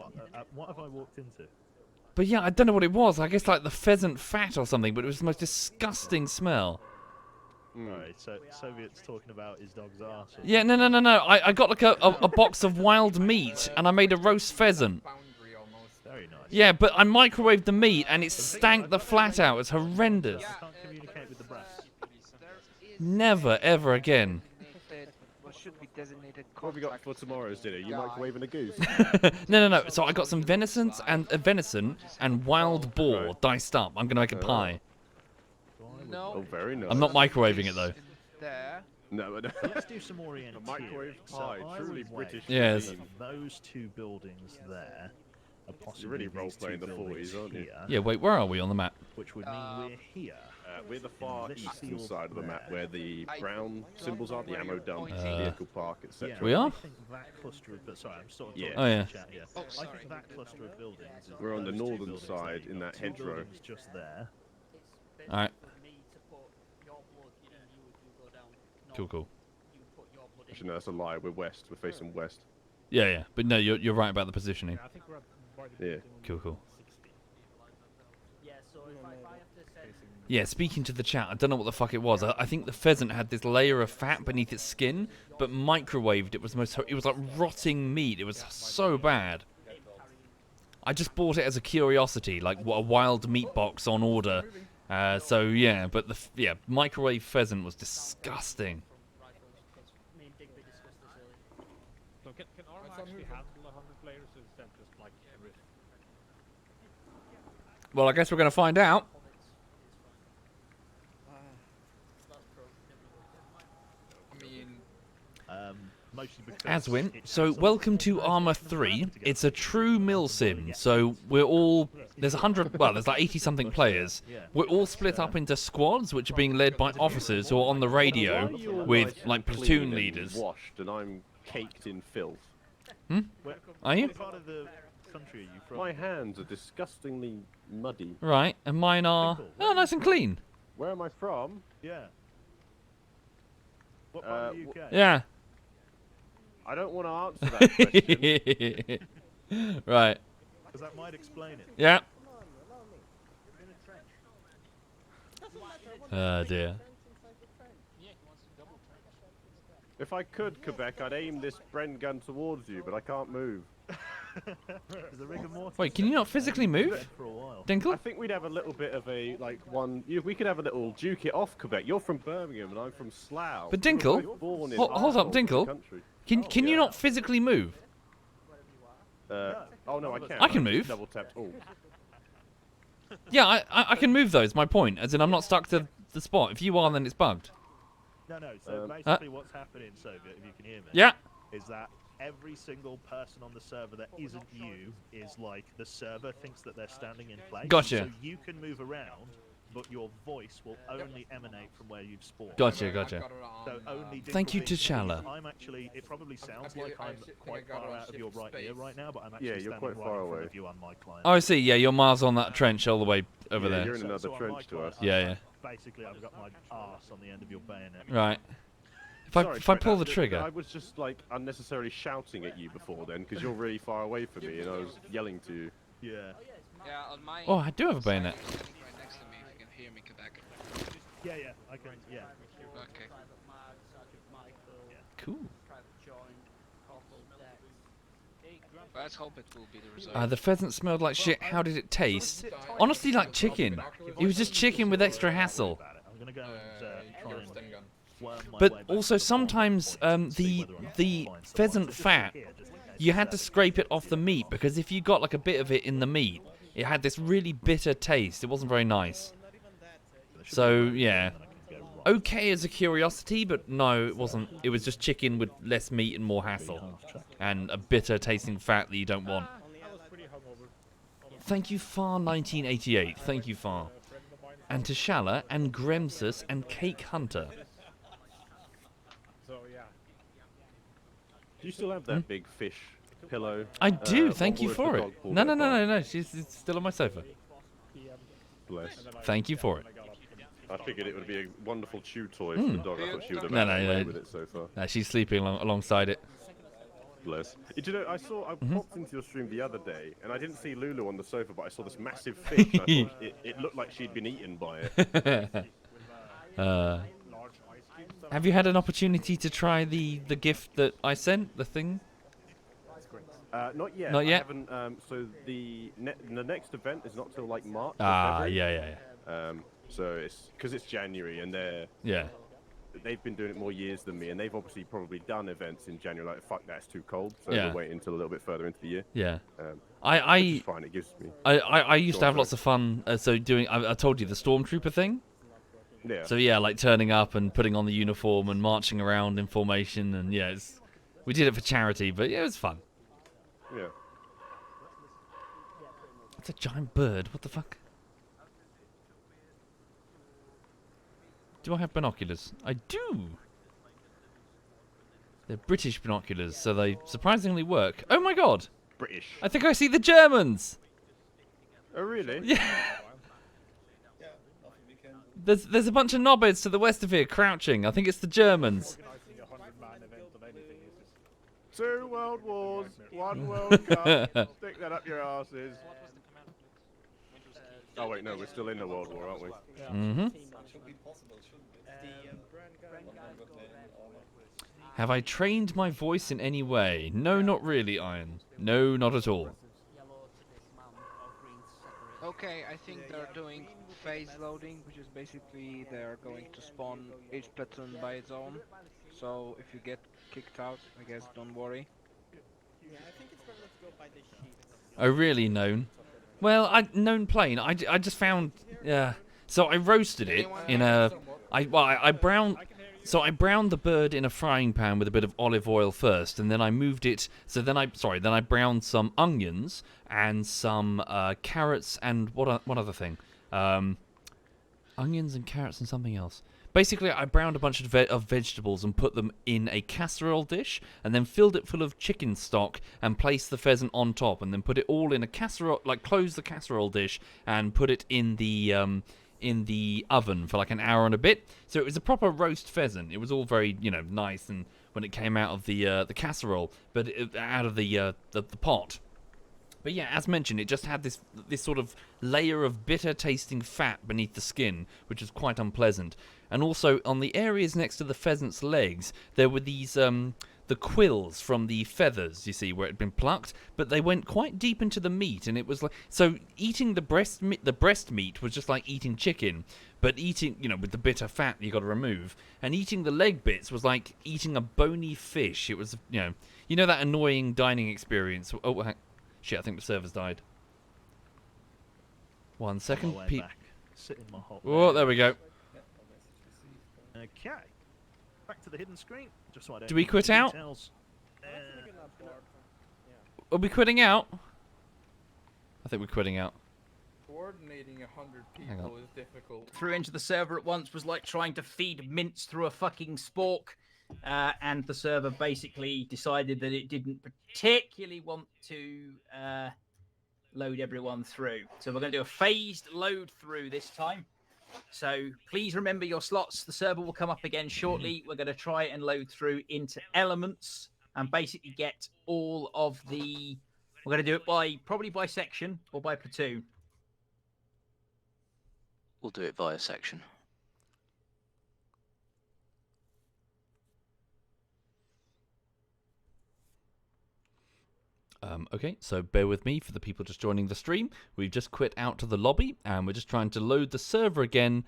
What have I walked into? But yeah, I don't know what it was. I guess like the pheasant fat or something. But it was the most disgusting smell. Right, so Soviet's talking about his dog's arse. Yeah, no. I got like a box of wild meat and I made a roast pheasant. Very nice. Yeah, but I microwaved the meat and it stank the flat out. It's horrendous. I can't communicate with the brass. Never, ever again. What have you got for tomorrow's dinner? You microwaving a goose? No. So I got some venison and wild boar diced up. I'm gonna make a pie. No. Oh, very nice. I'm not microwaving it though. There. No. Let's do some orientation. Microwave pie, truly British. Yes. cuisine. Those two buildings there are possibly You're really these role-playing two the buildings 40s, aren't you? here, Yeah, wait, where are we on the map? Which would mean we're here. We're the far This eastern field side of the map, there. where the brown symbols are, the ammo dump, vehicle park, etc. We are? I think that cluster of, sorry, I'm sort of Yeah. Oh, yeah. chat here. I think that cluster of buildings is We're on the those two northern buildings side there. You've in got that two hedgerow. buildings just there. Alright. Cool. Actually, no, that's a lie. We're west. We're facing west. Yeah. But no, you're right about the positioning. I think we're Yeah. Cool. Yeah, speaking to the chat, I don't know what the fuck it was. I think the pheasant had this layer of fat beneath its skin, but microwaved, it was like rotting meat. It was so bad. I just bought it as a curiosity, like a wild meat box on order. So yeah, but the microwave pheasant was disgusting. So can Arma actually handle 100 players, or is that just like everything? Well, I guess we're gonna find out. I mean, Mostly because Aswin, it's so welcome to Arma 3. It's a true mill sim, so we're all... There's 100... Well, there's like 80-something players. We're all split up into squads, which are being led by officers who are on the radio Why are you all with, nice like, and platoon clean and leaders. washed, and I'm caked in filth. Are you? What part of the country are you from? My hands are disgustingly muddy. Right, and mine are... Oh, nice and clean. Where am I from? Yeah. What part of the UK? Yeah. I don't want to answer that question. Right. Because that might explain it. Yeah. Oh, dear. If I could, Quebec, I'd aim this Bren gun towards you, but I can't move. Wait, can you not physically move? Dinkle? I think we'd have a little bit of a, like, we could have a little duke it off, Quebec. You're from Birmingham, and I'm from Slough. But Dinkle, hold up, Dinkle. Can you not physically move? Oh no, I can. I can move. Double tapped alt. Yeah, I can move those. My point, as in I'm not stuck to the spot. If you are, then it's bugged. No. So basically, what's happening, Soviet, if you can hear me, Yeah. is that every single person on the server that isn't you is like the server thinks that they're standing in place. Gotcha. So you can move around, but your voice will only emanate from where you've spawned. Gotcha. So only Thank you, Dinkle T'Challa. I'm actually. It probably sounds like I'm quite far out of your right ear right now, but I'm actually Yeah, you're standing quite right far in front away. of you on my client. Oh, I see. Yeah, you're miles on that trench all the way over Yeah, there. you're in another on trench my to client, us. Yeah. Basically, I've got my arse on the end of your bayonet. Right. Sorry, If I Trent, pull the trigger. I was just like unnecessarily shouting at you before then, because you're really far away from me, and I was yelling to you. Yeah. Yeah, on my. Oh, I do have a bayonet. Right next to me, if you can hear me, Quebec. Yeah, I can. Yeah. Okay. Cool. Let's hope it will be the result. The pheasant smelled like shit. How did it taste? Honestly, like chicken. It was just chicken with extra hassle. I'm gonna go and try and worm my way But back also sometimes the pheasant fat, you had to scrape it off the meat because if you got like a bit of it in the meat, it had this really bitter taste. It wasn't very nice. So yeah, okay as a curiosity, but no, it wasn't. It was just chicken with less meat and more hassle, and a bitter tasting fat that you don't want. Thank you, Far 1988. Thank you, Far. And T'Challa and Gremsus and Cake Hunter. Do you still have that big fish pillow? I do. Thank or you was the for it. dog pulled No. that far? It's still on my sofa. Bless. Thank you for it. I figured it would be a wonderful chew toy for the dog. I thought she would have No, ran away no. with it so far. No, she's sleeping alongside it. Bless. Do you know, I popped into your stream the other day, and I didn't see Lulu on the sofa, but I saw this massive fish, and I thought it looked like she'd been eaten by it. Have you had an opportunity to try the gift that I sent, the thing? Not yet. Not yet? I haven't, so the next event is not till like March. or Ah, February. yeah. So it's because it's January, and they've been doing it more years than me, and they've obviously probably done events in January. Like, fuck, that's too cold. So Yeah. we'll wait until a little bit further into the year. Yeah. Which I is fine. It gives me. I used to have Stormtrooper. lots of fun. So doing, I told you the stormtrooper thing. Yeah. So yeah, like turning up and putting on the uniform and marching around in formation, and yeah, we did it for charity, but yeah, it was fun. Yeah. It's a giant bird. What the fuck? Do I have binoculars? I do. They're British binoculars, so they surprisingly work. Oh my god! British. I think I see the Germans. Oh really? Yeah. There's a bunch of knobheads to the west of here crouching. I think it's the Germans. 2 world wars, 1 World Cup. Stick that up your asses. Oh wait, no, we're still in the World War, aren't we? Mm-hmm. Have I trained my voice in any way? No, not really, Iron. No, not at all. Okay, I think they're doing phase loading, which is basically they're going to spawn each platoon by its own. So if you get kicked out, I guess don't worry. Yeah, I think it's better to go by the sheet. Oh, really, known? Well, known plain. I just found. Yeah. So I roasted it in a. I browned. So I browned the bird in a frying pan with a bit of olive oil first, and then I moved it. So then I browned some onions and some carrots and what other thing? Onions and carrots and something else. Basically, I browned a bunch of vegetables and put them in a casserole dish, and then filled it full of chicken stock and placed the pheasant on top, and then put it all in a casserole, like close the casserole dish and put it in the oven for like an hour and a bit. So it was a proper roast pheasant. It was all very, nice, and when it came out of the casserole, but out of the pot. But yeah, as mentioned, it just had this sort of layer of bitter-tasting fat beneath the skin, which was quite unpleasant. And also, on the areas next to the pheasant's legs, there were these the quills from the feathers, you see, where it had been plucked, but they went quite deep into the meat, and it was like, so eating the breast meat was just like eating chicken, but eating, with the bitter fat you got to remove, and eating the leg bits was like eating a bony fish. It was, that annoying dining experience. Oh, shit, I think the server's died. 1 second. Sit in my hot Oh, there we go. Okay. Back to the hidden screen. Just so I don't Do we quit out? Are we quitting out? I think we're quitting out. Coordinating 100 people is difficult. Threw into the server at once was like trying to feed mince through a fucking spork. And the server basically decided that it didn't particularly want to load everyone through. So we're going to do a phased load through this time. So please remember your slots. The server will come up again shortly. We're going to try and load through into elements and basically get all of the... We're going to do it probably by section or by platoon. We'll do it via section. Okay, so bear with me for the people just joining the stream. We've just quit out to the lobby, and we're just trying to load the server again.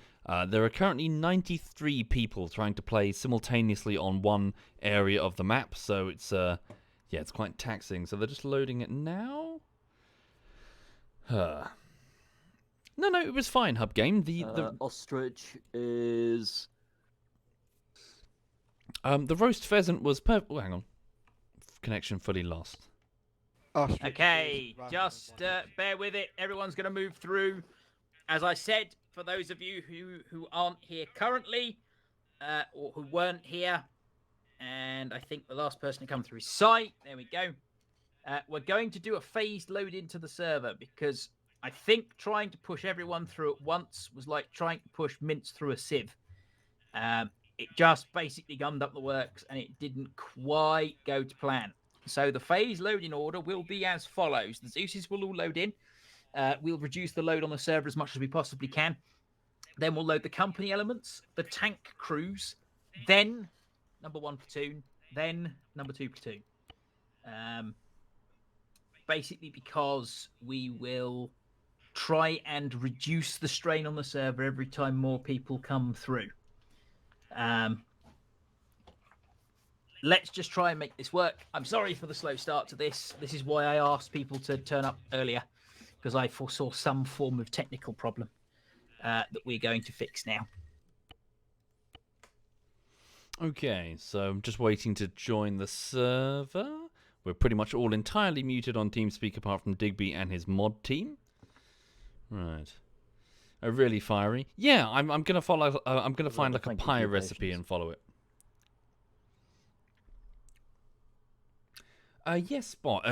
There are currently 93 people trying to play simultaneously on one area of the map, so it's it's quite taxing. So they're just loading it now. No, it was fine. Hub game. The ostrich is the roast pheasant was perfect. Oh, hang on, connection fully lost. Okay, just bear with it. Everyone's going to move through. As I said, for those of you who aren't here currently, or who weren't here, and I think the last person to come through is Sai. There we go. We're going to do a phased load into the server because I think trying to push everyone through at once was like trying to push mince through a sieve. It just basically gummed up the works and it didn't quite go to plan. So the phase loading order will be as follows. The Zeuses will all load in. We'll reduce the load on the server as much as we possibly can. Then we'll load the company elements, the tank crews, then number 1 platoon, then number 2 platoon. Basically because we will try and reduce the strain on the server every time more people come through. Let's just try and make this work. I'm sorry for the slow start to this. This is why I asked people to turn up earlier, because I foresaw some form of technical problem that we're going to fix now. Okay, so I'm just waiting to join the server. We're pretty much all entirely muted on TeamSpeak apart from Digby and his mod team. Right. Really fiery. Yeah, I'm gonna follow. I'm gonna find like a pie recipe and follow it. Yes, Spot.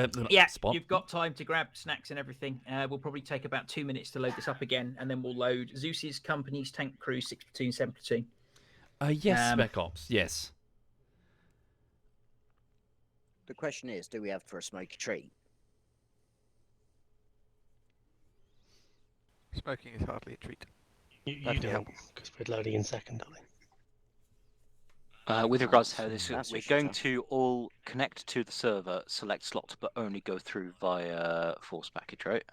Spot. You've got time to grab snacks and everything. We'll probably take about 2 minutes to load this up again, and then we'll load Zeus's company's tank crew, 6 platoon, 7 platoon. Yes, Spec Ops. Yes. The question is, do we have for a smoky tree? Smoking is hardly a treat. You don't, because we're loading in second, darling. With regards to how this is, we're going to all connect to the server, select slot, but only go through via force package, right?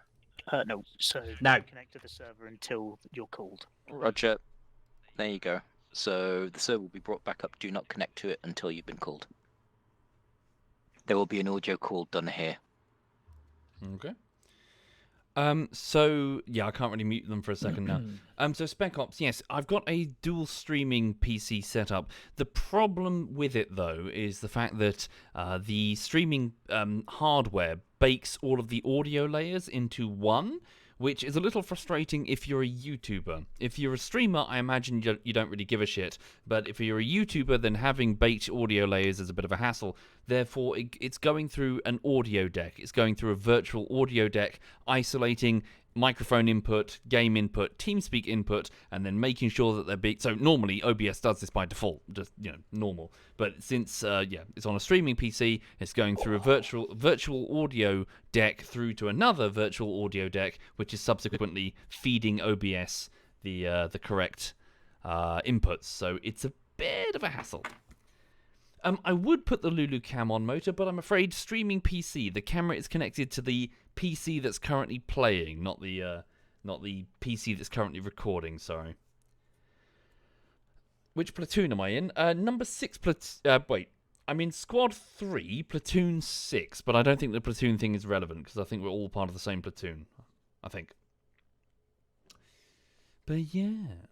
No. So no. Connect to the server until you're called. Roger. There you go. So the server will be brought back up. Do not connect to it until you've been called. There will be an audio call done here. Okay. So yeah, I can't really mute them for a second now. So Spec Ops, yes, I've got a dual streaming PC setup. The problem with it though is the fact that the streaming hardware bakes all of the audio layers into one, which is a little frustrating if you're a YouTuber. If you're a streamer, I imagine you don't really give a shit. But if you're a YouTuber, then having baked audio layers is a bit of a hassle. Therefore, it's going through an audio deck. It's going through a virtual audio deck, isolating microphone input, game input, TeamSpeak input, and then making sure that they're big. So normally OBS does this by default, just normal. But since it's on a streaming PC, it's going through a virtual audio deck through to another virtual audio deck, which is subsequently feeding OBS the correct inputs. So it's a bit of a hassle. I would put the Lulu cam on motor, but I'm afraid streaming PC, the camera is connected to the PC that's currently playing, not the PC that's currently recording. Sorry. Which platoon am I in? Number 6 wait, I'm in Squad 3, Platoon 6, but I don't think the platoon thing is relevant because I think we're all part of the same platoon. I think. But yeah.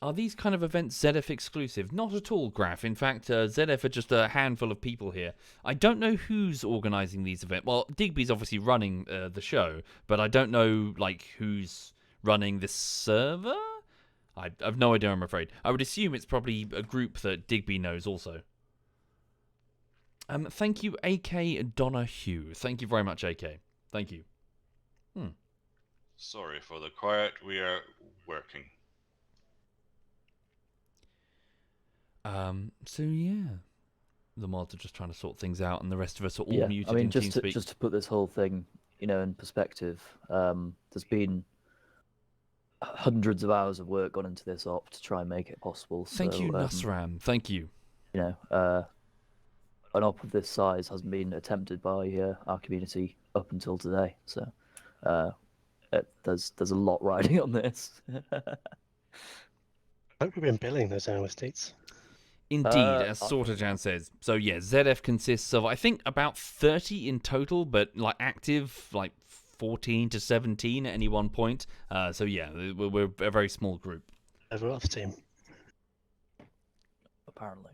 Are these kind of events ZF exclusive? Not at all, Graf. In fact, ZF are just a handful of people here. I don't know who's organising these events. Well, Digby's obviously running the show, but I don't know who's running this server. I have no idea, I'm afraid. I would assume it's probably a group that Digby knows also. Thank you, AK Donahue. Thank you very much, AK. Thank you. Sorry for the quiet. We are working. So yeah, the mods are just trying to sort things out, and the rest of us are all muted I mean, in TeamSpeak. just to put this whole thing, in perspective, there's been hundreds of hours of work gone into this op to try and make it possible. Thank you, Nasram. Thank you. An op of this size hasn't been attempted by our community up until today. So there's a lot riding on this. I hope we've been billing those hour states. Indeed, as Sortajan says. So yeah, ZF consists of, I think, about 30 in total, but active, 14 to 17 at any one point. So yeah, we're a very small group. Overall team. Apparently.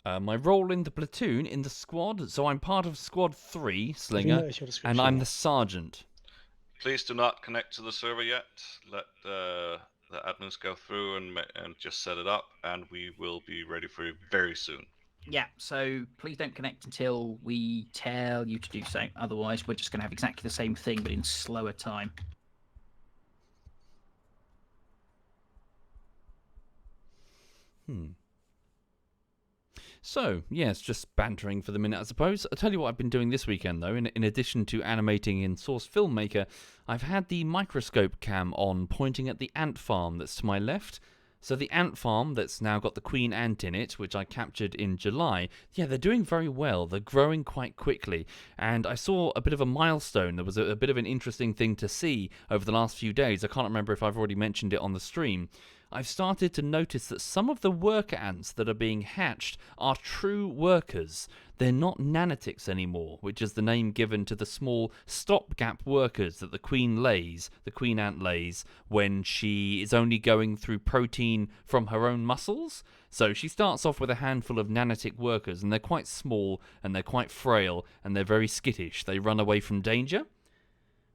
My role in the platoon, in the squad, so I'm part of Squad 3, Slinger, and I'm the sergeant. Please do not connect to the server yet. Let the admins go through and just set it up, and we will be ready for you very soon. Yeah, so please don't connect until we tell you to do so. Otherwise, we're just going to have exactly the same thing, but in slower time. So, yes, just bantering for the minute, I suppose. I'll tell you what I've been doing this weekend, though. In addition to animating in Source Filmmaker, I've had the microscope cam on, pointing at the ant farm that's to my left. So the ant farm that's now got the queen ant in it, which I captured in July, yeah, they're doing very well. They're growing quite quickly. And I saw a bit of a milestone. There was a bit of an interesting thing to see over the last few days. I can't remember if I've already mentioned it on the stream. I've started to notice that some of the worker ants that are being hatched are true workers. They're not nanitics anymore, which is the name given to the small stopgap workers that the queen ant lays, when she is only going through protein from her own muscles. So she starts off with a handful of nanitic workers, and they're quite small, and they're quite frail, and they're very skittish. They run away from danger.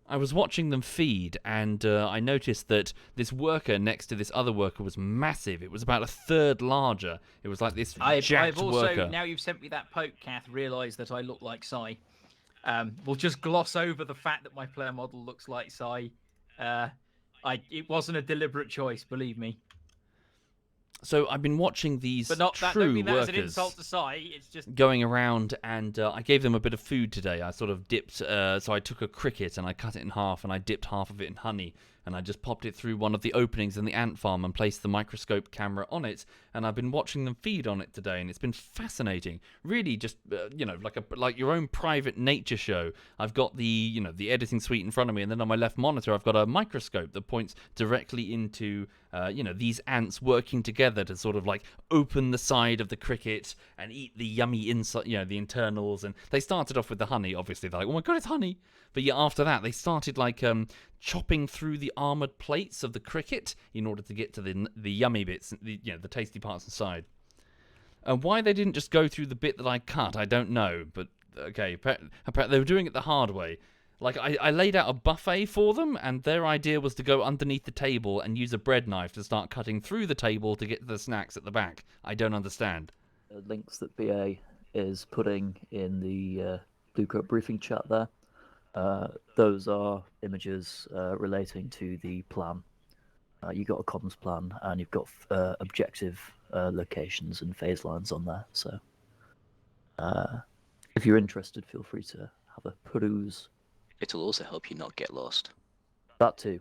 I was watching them feed, and I noticed that this worker next to this other worker was massive. It was about a third larger. It was like this jacked I've also, worker. now you've sent me that poke, Kath, realised that I look like Sai. We'll just gloss over the fact that my player model looks like Sai. It wasn't a deliberate choice, believe me. So I've been watching these But not that, don't true mean that as workers an insult to Sai. It's just going around, and I gave them a bit of food today. I sort of dipped, so I took a cricket and I cut it in half, and I dipped half of it in honey, and I just popped it through one of the openings in the ant farm and placed the microscope camera on it, and I've been watching them feed on it today, and it's been fascinating. Really, just like your own private nature show. I've got the the editing suite in front of me, and then on my left monitor I've got a microscope that points directly into these ants working together to sort of like open the side of the cricket and eat the yummy inside, the internals. And they started off with the honey. Obviously, they're like, oh my god, it's honey. But yeah, after that, they started like chopping through the armored plates of the cricket in order to get to the yummy bits, the tasty parts inside. And why they didn't just go through the bit that I cut, I don't know. But okay, apparently they were doing it the hard way. Like, I laid out a buffet for them, and their idea was to go underneath the table and use a bread knife to start cutting through the table to get to the snacks at the back. I don't understand. Links that BA is putting in the Blue Coat briefing chat there, those are images relating to the plan. You've got a comms plan, and you've got objective locations and phase lines on there. So if you're interested, feel free to have a peruse. It'll also help you not get lost. That too.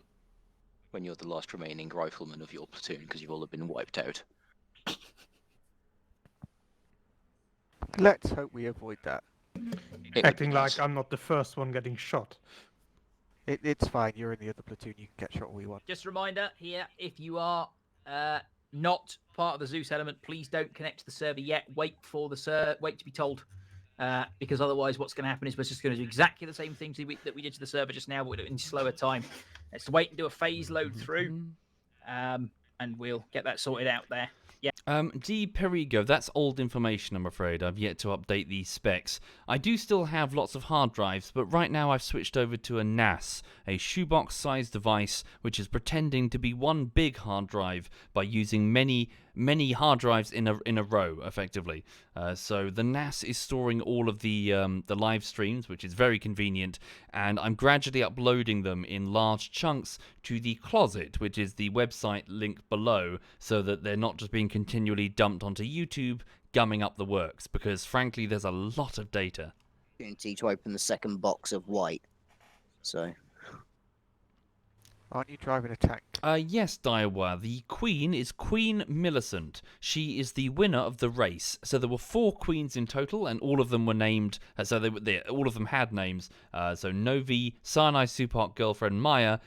When you're the last remaining rifleman of your platoon, because you've all been wiped out. Let's hope we avoid that. Acting like I'm not the first one getting shot. It's fine, you're in the other platoon, you can get shot all you want. Just a reminder here, if you are not part of the Zeus element, please don't connect to the server yet. Wait to be told. Because otherwise what's going to happen is we're just going to do exactly the same thing that we did to the server just now, but we're doing it in slower time. Let's wait and do a phase load through, and we'll get that sorted out there. Yeah. D. Perigo, that's old information, I'm afraid. I've yet to update these specs. I do still have lots of hard drives, but right now I've switched over to a NAS, a shoebox-sized device which is pretending to be one big hard drive by using many hard drives in a row, effectively. So the NAS is storing all of the live streams, which is very convenient, and I'm gradually uploading them in large chunks to the Closet, which is the website link below, so that they're not just being continually dumped onto YouTube, gumming up the works, because frankly there's a lot of data. Opportunity to open the second box of white. So. Aren't you driving a tank? Yes, Daiwa. The queen is Queen Millicent. She is the winner of the race. So there were 4 queens in total, and all of them were named. All of them had names. So Novi, Sinai Superhot Girlfriend Maya,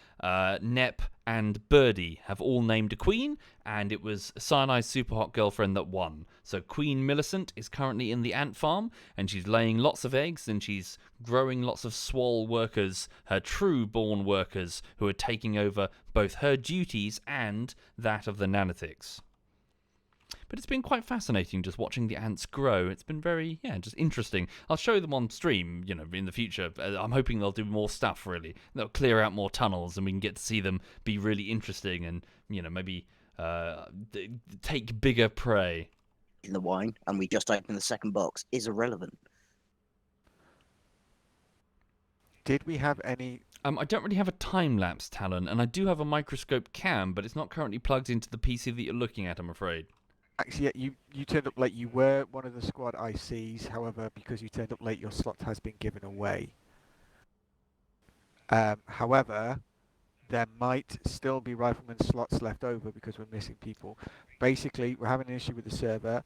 Nep, and Birdie have all named a queen, and it was Sinai's Superhot Girlfriend that won. So Queen Millicent is currently in the ant farm, and she's laying lots of eggs, and she's growing lots of swole workers, her true-born workers, who are taking over both her duties and that of the nanothics. But it's been quite fascinating just watching the ants grow. It's been very, just interesting. I'll show them on stream, in the future. I'm hoping they'll do more stuff, really. They'll clear out more tunnels, and we can get to see them be really interesting and, maybe take bigger prey. In the wine, and we just opened the second box, is irrelevant. Did we have any... I don't really have a time-lapse, Talon, and I do have a microscope cam, but it's not currently plugged into the PC that you're looking at, I'm afraid. Actually, yeah, you turned up late. You were one of the squad ICs. However, because you turned up late, your slot has been given away. However, there might still be rifleman slots left over because we're missing people. Basically, we're having an issue with the server.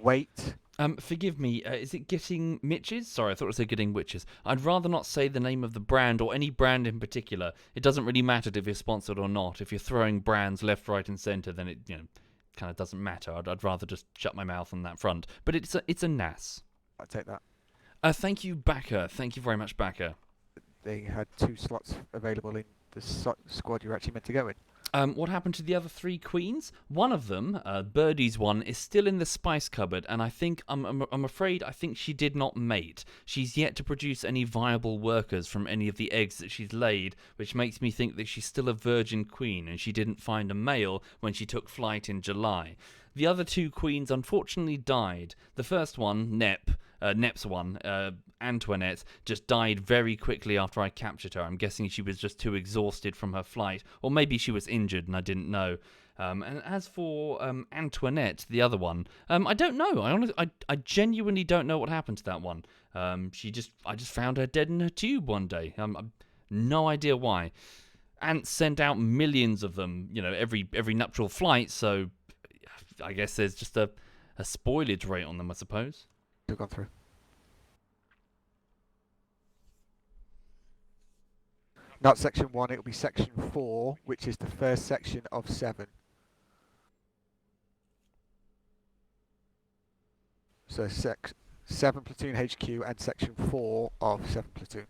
Wait. Forgive me, is it Getting Mitches? Sorry, I thought it said Getting Witches. I'd rather not say the name of the brand or any brand in particular. It doesn't really matter if you're sponsored or not. If you're throwing brands left, right, and centre, then it kind of doesn't matter. I'd rather just shut my mouth on that front. But it's a NAS. I'll take that. Thank you, Backer. Thank you very much, Backer. They had 2 slots available in the squad you're actually meant to go in. What happened to the other 3 queens? One of them, Birdie's one, is still in the spice cupboard, and I think I'm afraid she did not mate. She's yet to produce any viable workers from any of the eggs that she's laid, which makes me think that she's still a virgin queen, and she didn't find a male when she took flight in July. The other 2 queens unfortunately died. The first one, Nep's one, Antoinette, just died very quickly after I captured her. I'm guessing she was just too exhausted from her flight, or maybe she was injured and I didn't know. And as for Antoinette, the other one, I don't know. I genuinely don't know what happened to that one. I just found her dead in her tube one day. No idea why. Ants send out millions of them, you know, every nuptial flight. So I guess there's just a spoilage rate on them, I suppose. They've gone through. Not section 1, it'll be section 4, which is the first section of 7. So 7 platoon HQ and section 4 of 7 platoon.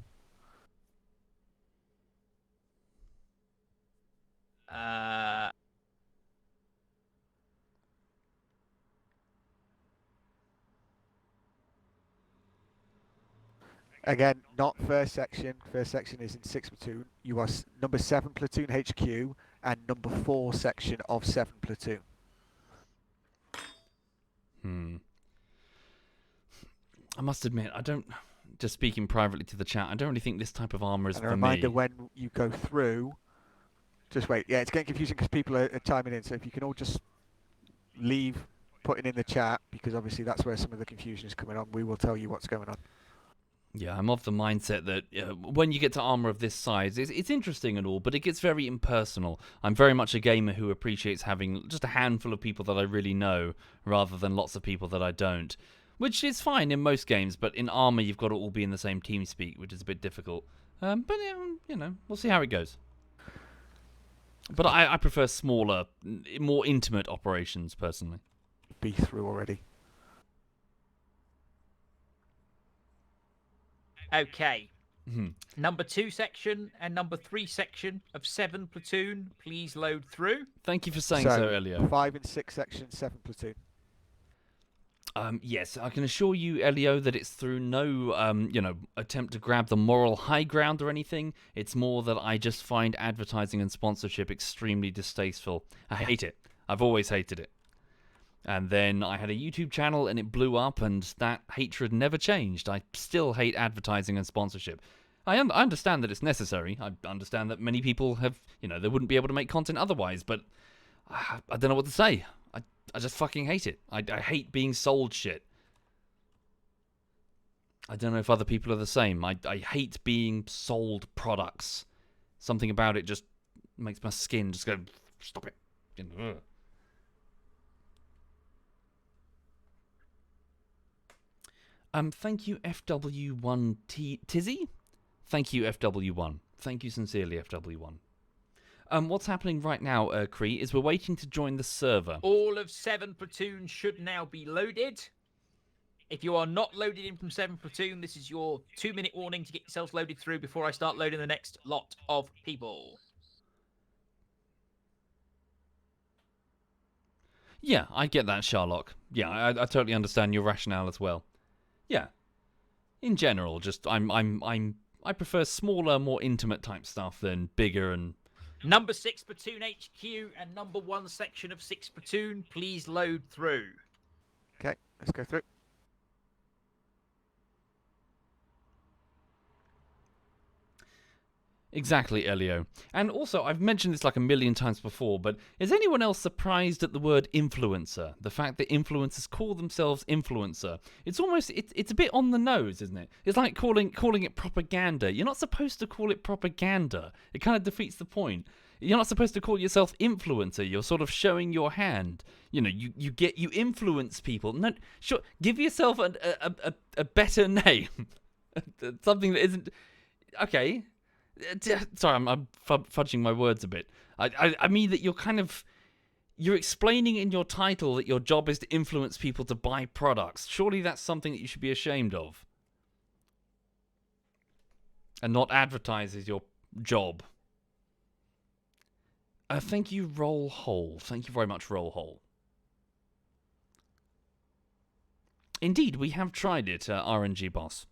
Again, not first section. First section is in 6 platoon. You are number 7 platoon HQ and number 4 section of 7 platoon. I must admit, I don't. Just speaking privately to the chat, I don't really think this type of armor is And for a reminder, me. when you go through, just wait. Yeah, it's getting confusing because people are timing in. So if you can all just leave putting in the chat, because obviously that's where some of the confusion is coming on. We will tell you what's going on. Yeah, I'm of the mindset that when you get to armor of this size, it's interesting and all, but it gets very impersonal. I'm very much a gamer who appreciates having just a handful of people that I really know, rather than lots of people that I don't. Which is fine in most games, but in Arma you've got to all be in the same team speak, which is a bit difficult. But you know, we'll see how it goes. But I prefer smaller, more intimate operations, personally. Be through already. Okay. Number 2 section and number 3 section of 7 platoon, please load through. Thank you for saying so, Elio. 5 and 6 section, 7 platoon. Yes, I can assure you, Elio, that it's through no, attempt to grab the moral high ground or anything. It's more that I just find advertising and sponsorship extremely distasteful. I hate it. I've always hated it. And then I had a YouTube channel and it blew up, and that hatred never changed. I still hate advertising and sponsorship. I understand that it's necessary. I understand that many people have, they wouldn't be able to make content otherwise, but I don't know what to say. I just fucking hate it. I hate being sold shit. I don't know if other people are the same. I hate being sold products. Something about it just makes my skin just go, stop it. Thank you, FW1 Tizzy. Thank you, FW1. Thank you sincerely, FW1. What's happening right now, Kree, is we're waiting to join the server. All of 7 platoon should now be loaded. If you are not loaded in from 7 platoon, this is your 2-minute warning to get yourselves loaded through before I start loading the next lot of people. Yeah, I get that, Sherlock. Yeah, I totally understand your rationale as well. Yeah. In general, just I prefer smaller, more intimate type stuff than bigger and... Number 6 platoon HQ and number 1 section of 6 platoon, please load through. Okay, let's go through. Exactly, Elio. And also, I've mentioned this like a million times before, but is anyone else surprised at the word influencer? The fact that influencers call themselves influencer. It's almost, it's a bit on the nose, isn't it? It's like calling it propaganda. You're not supposed to call it propaganda. It kind of defeats the point. You're not supposed to call yourself influencer. You're sort of showing your hand. You influence people. No, sure, give yourself a better name. Something that isn't... Okay. Sorry, I'm fudging my words a bit. I mean that you're explaining in your title that your job is to influence people to buy products. Surely that's something that you should be ashamed of. And not advertise as your job. Thank you, Roll Hole. Thank you very much, Roll Hole. Indeed, we have tried it, RNG Boss.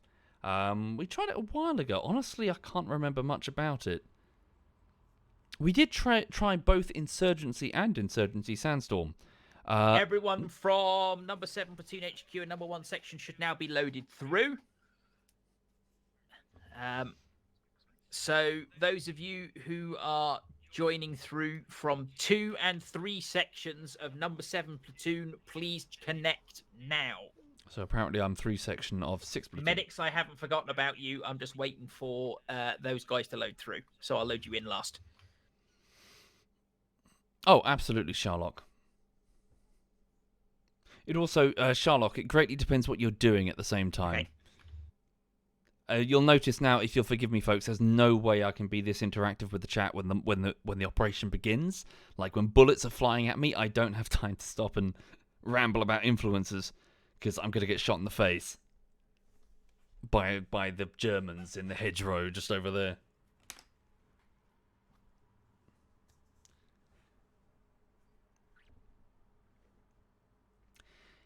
We tried it a while ago. Honestly, I can't remember much about it. We did try both Insurgency and Insurgency Sandstorm. Everyone from number 7 platoon HQ and number 1 section should now be loaded through. So those of you who are joining through from 2 and 3 sections of number 7 platoon, please connect now. So apparently I'm 3 section of 6 platoon. Medics, I haven't forgotten about you. I'm just waiting for those guys to load through. So I'll load you in last. Oh, absolutely, Sherlock. It also, Sherlock, it greatly depends what you're doing at the same time. Okay. You'll notice now, if you'll forgive me, folks, there's no way I can be this interactive with the chat when the operation begins. Like when bullets are flying at me, I don't have time to stop and ramble about influencers because I'm going to get shot in the face by the Germans in the hedgerow just over there.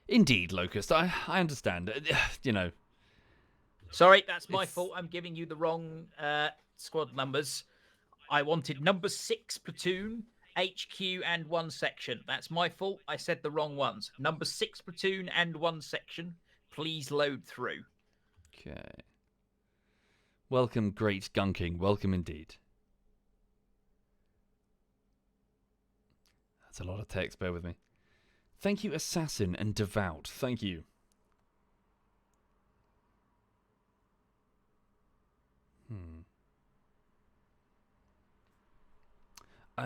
Indeed, Locust. I understand. You know. Sorry, that's my fault. I'm giving you the wrong squad numbers. I wanted number 6 platoon, HQ, and 1 section. That's my fault. I said the wrong ones. Number 6 platoon and 1 section. Please load through. Okay. Welcome, great gunking. Welcome indeed. That's a lot of text. Bear with me. Thank you, Assassin and Devout. Thank you.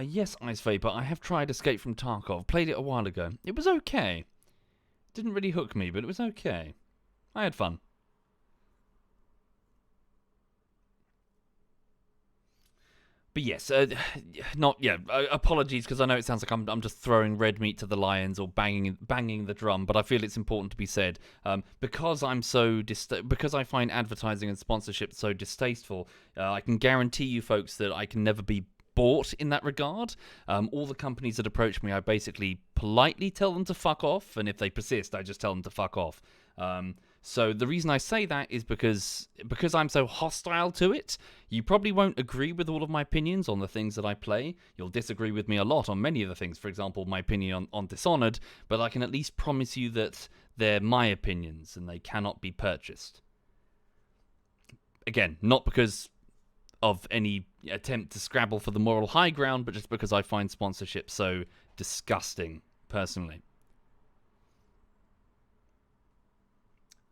Yes, Ice Vapor, I have tried Escape from Tarkov. Played it a while ago. It was okay. Didn't really hook me, but it was okay. I had fun. But yes, apologies, because I know it sounds like I'm just throwing red meat to the lions or banging the drum, but I feel it's important to be said. Because I find advertising and sponsorship so distasteful, I can guarantee you folks that I can never be bought in that regard. All the companies that approach me, I basically politely tell them to fuck off, and if they persist, I just tell them to fuck off. So the reason I say that is because I'm so hostile to it. You probably won't agree with all of my opinions on the things that I play. You'll disagree with me a lot on many of the things. For example, my opinion on Dishonored, but I can at least promise you that they're my opinions and they cannot be purchased. Again, not because of any attempt to scrabble for the moral high ground, but just because I find sponsorship so disgusting, personally.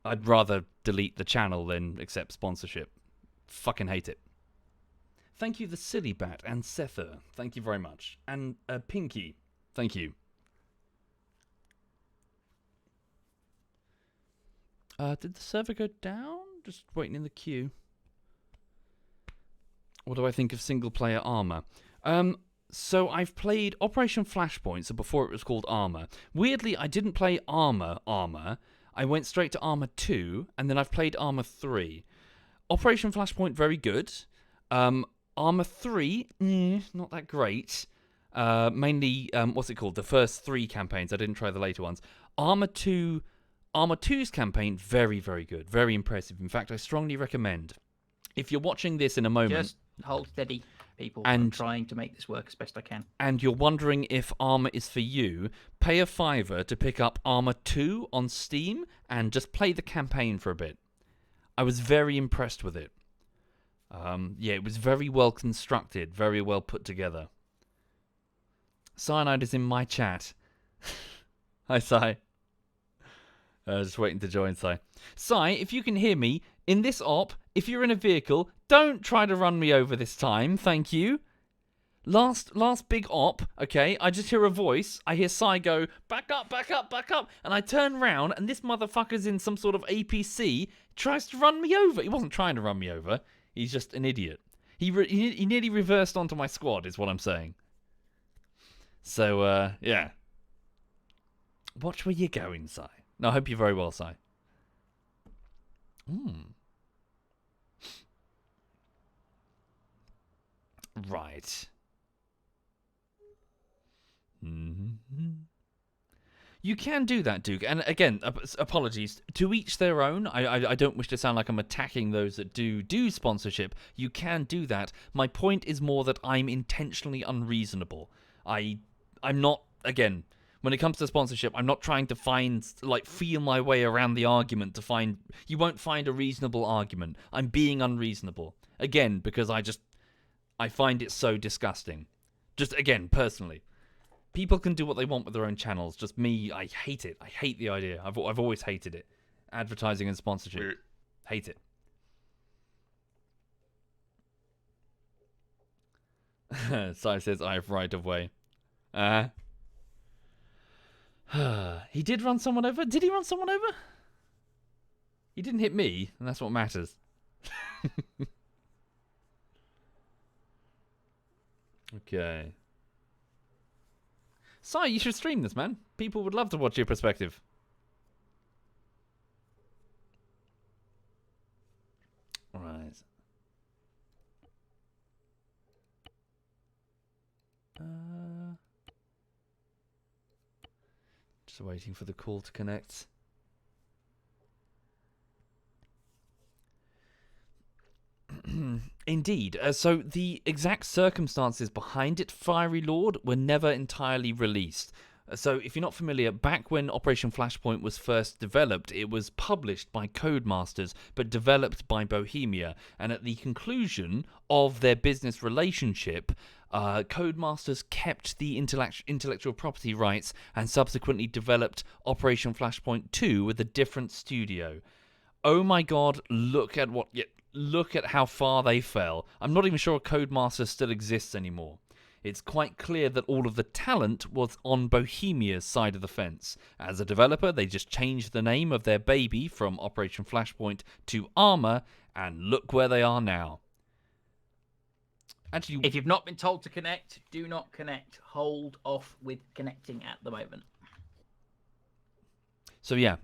I'd rather delete the channel than accept sponsorship. Fucking hate it. Thank you, the Silly Bat and Sether. Thank you very much. And Pinky. Thank you. Did the server go down? Just waiting in the queue. What do I think of single-player Arma? So I've played Operation Flashpoint, so before it was called Arma. Weirdly, I didn't play Arma. I went straight to Arma 2, and then I've played Arma 3. Operation Flashpoint, very good. Arma 3, not that great. Mainly, what's it called? The first 3 campaigns. I didn't try the later ones. Arma 2's campaign, very, very good. Very impressive. In fact, I strongly recommend. If you're watching this in a moment... Just hold steady, people. I'm trying to make this work as best I can. And you're wondering if Arma is for you, pay a $5 to pick up Arma 2 on Steam and just play the campaign for a bit. I was very impressed with it. Yeah, it was very well constructed, very well put together. Cyanide is in my chat. Hi, Sai. Just waiting to join, Sai. Sai, if you can hear me, in this op, if you're in a vehicle, don't try to run me over this time, thank you. Last big op, okay, I just hear a voice, I hear Sai go, back up, back up, back up, and I turn round, and this motherfucker's in some sort of APC, tries to run me over. He wasn't trying to run me over, he's just an idiot. He nearly reversed onto my squad, is what I'm saying. So, yeah. Watch where you're going, Sai. No, I hope you're very well, Sai. Right. You can do that, Duke. And again, apologies. To each their own. I don't wish to sound like I'm attacking those that do sponsorship. You can do that. My point is more that I'm intentionally unreasonable. I'm not, again... When it comes to sponsorship, I'm not trying to feel my way around the argument to find... You won't find a reasonable argument. I'm being unreasonable. Again, because I find it so disgusting. Just, again, personally. People can do what they want with their own channels. Just me, I hate it. I hate the idea. I've always hated it. Advertising and sponsorship. Hate it. Sai says, I have right of way. He did run someone over? Did he run someone over? He didn't hit me, and that's what matters. Okay. Si, you should stream this, man. People would love to watch your perspective. Right. Just waiting for the call to connect. Indeed. So the exact circumstances behind it, Fiery Lord, were never entirely released. So if you're not familiar, back when Operation Flashpoint was first developed, it was published by Codemasters, but developed by Bohemia. And at the conclusion of their business relationship, Codemasters kept the intellectual property rights and subsequently developed Operation Flashpoint 2 with a different studio. Oh my god, look at how far they fell. I'm not even sure Codemasters still exists anymore. It's quite clear that all of the talent was on Bohemia's side of the fence. As a developer, they just changed the name of their baby from Operation Flashpoint to Arma, and look where they are now. Actually, if you've not been told to connect, do not connect. Hold off with connecting at the moment. So yeah,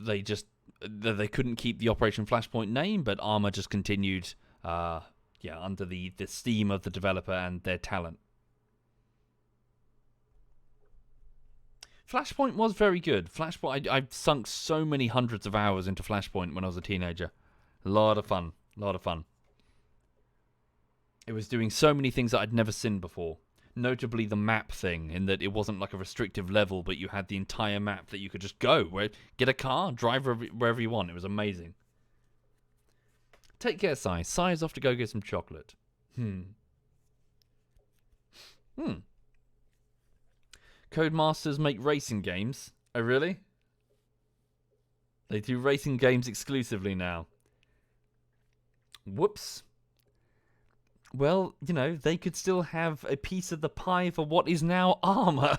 they couldn't keep the Operation Flashpoint name, but Arma just continued, under the steam of the developer and their talent. Flashpoint was very good. Flashpoint, I've sunk so many hundreds of hours into Flashpoint when I was a teenager. A lot of fun. It was doing so many things that I'd never seen before. Notably the map thing, in that it wasn't like a restrictive level, but you had the entire map that you could just go, get a car, drive wherever you want. It was amazing. Take care, Si. Si is off to go get some chocolate. Codemasters make racing games. Oh, really? They do racing games exclusively now. Whoops. Well, they could still have a piece of the pie for what is now Arma.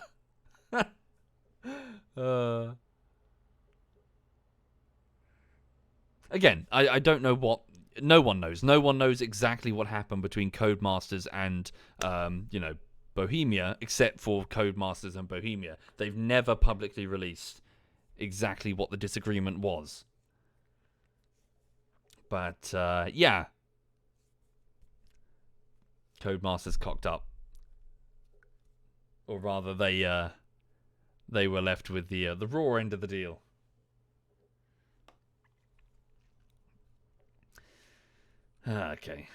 Again, I don't know what... No one knows. No one knows exactly what happened between Codemasters and, Bohemia, except for Codemasters and Bohemia. They've never publicly released exactly what the disagreement was. But, yeah. Codemasters cocked up. Or rather, they were left with the raw end of the deal. Okay.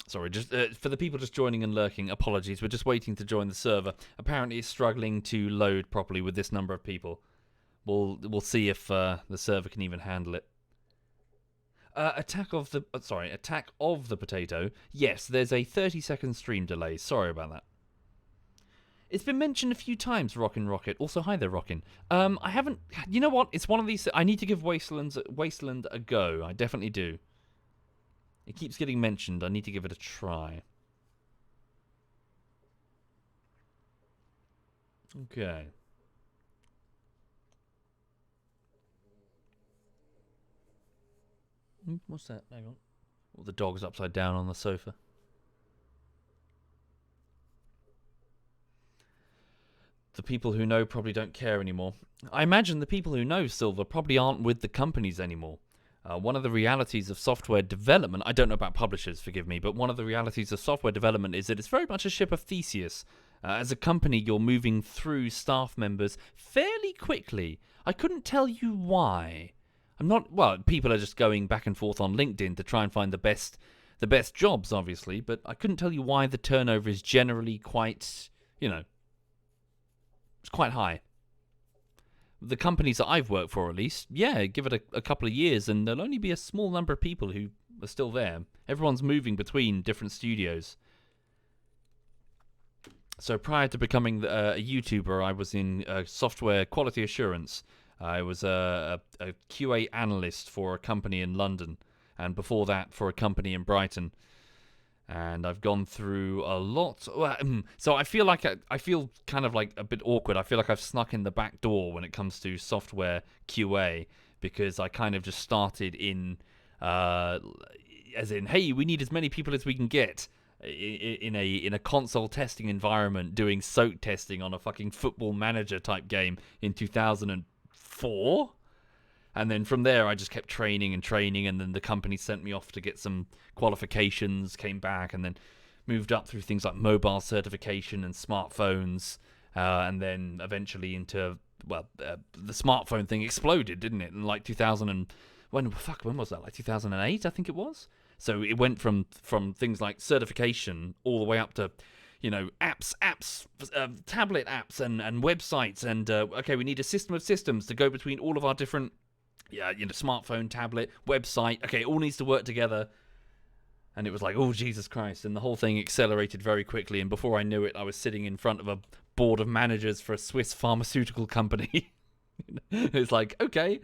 Sorry, just for the people just joining and lurking, apologies. We're just waiting to join the server. Apparently, it's struggling to load properly with this number of people. We'll see if the server can even handle it. Attack of the potato. Yes, there's a 30-second stream delay. Sorry about that. It's been mentioned a few times, Rockin' Rocket. Also, hi there, Rockin'. I haven't... You know what? It's one of these... I need to give Wasteland a go. I definitely do. It keeps getting mentioned. I need to give it a try. Okay. What's that? Hang on. Oh, the dog's upside down on the sofa. The people who know probably don't care anymore. I imagine the people who know Silver probably aren't with the companies anymore. One of the realities of software development, I don't know about publishers, forgive me, but one of the realities of software development is that it's very much a ship of Theseus. As a company, you're moving through staff members fairly quickly. I couldn't tell you why. People are just going back and forth on LinkedIn to try and find the best jobs, obviously, but I couldn't tell you why the turnover is generally quite, it's quite high. The companies that I've worked for, at least, yeah, give it a couple of years and there'll only be a small number of people who are still there. Everyone's moving between different studios. So prior to becoming a YouTuber, I was in software quality assurance. I was a QA analyst for a company in London, and before that for a company in Brighton. and I've gone through a lot. So I feel like I feel kind of like a bit awkward. I feel like I've snuck in the back door when it comes to software QA, because I kind of just started in, as in, hey, we need as many people as we can get in a console testing environment, doing soak testing on a fucking Football Manager type game in 2004. And then from there, I just kept training, and then the company sent me off to get some qualifications, came back, and then moved up through things like mobile certification and smartphones, and then eventually into, well, the smartphone thing exploded, didn't it? In like 2000 and... When was that? Like 2008, I think it was? So it went from things like certification all the way up to, you know, apps, tablet apps and websites, and, okay, we need a system of systems to go between all of our different... Yeah, you know, smartphone, tablet, website. Okay, it all needs to work together. And it was like, oh, Jesus Christ. And the whole thing accelerated very quickly. And before I knew it, I was sitting in front of a board of managers for a Swiss pharmaceutical company. It's like, okay,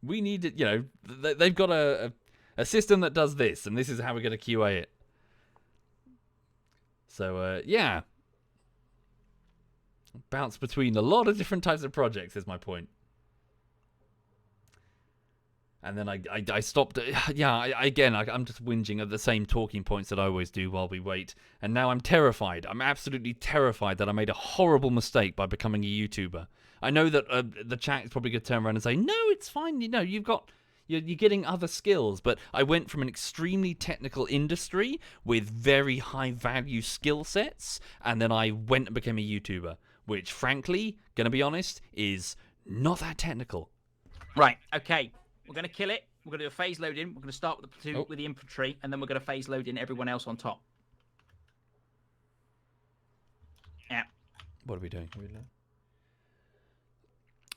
we need it. You know, they've got a system that does this, and this is how we're going to QA it. So, yeah. Bounce between a lot of different types of projects is my point. And then I stopped. Yeah, I'm just whinging at the same talking points that I always do while we wait. And now I'm terrified. I'm absolutely terrified that I made a horrible mistake by becoming a YouTuber. I know that the chat is probably going to turn around and say, no, it's fine. You know, you're getting other skills. But I went from an extremely technical industry with very high value skill sets, and then I went and became a YouTuber, which, frankly, gonna be honest, is not that technical. Right. Okay. We're going to kill it. We're going to do a phase load in. We're going to start with the platoon, with the infantry, and then we're going to phase load in everyone else on top. Yeah. What are we doing?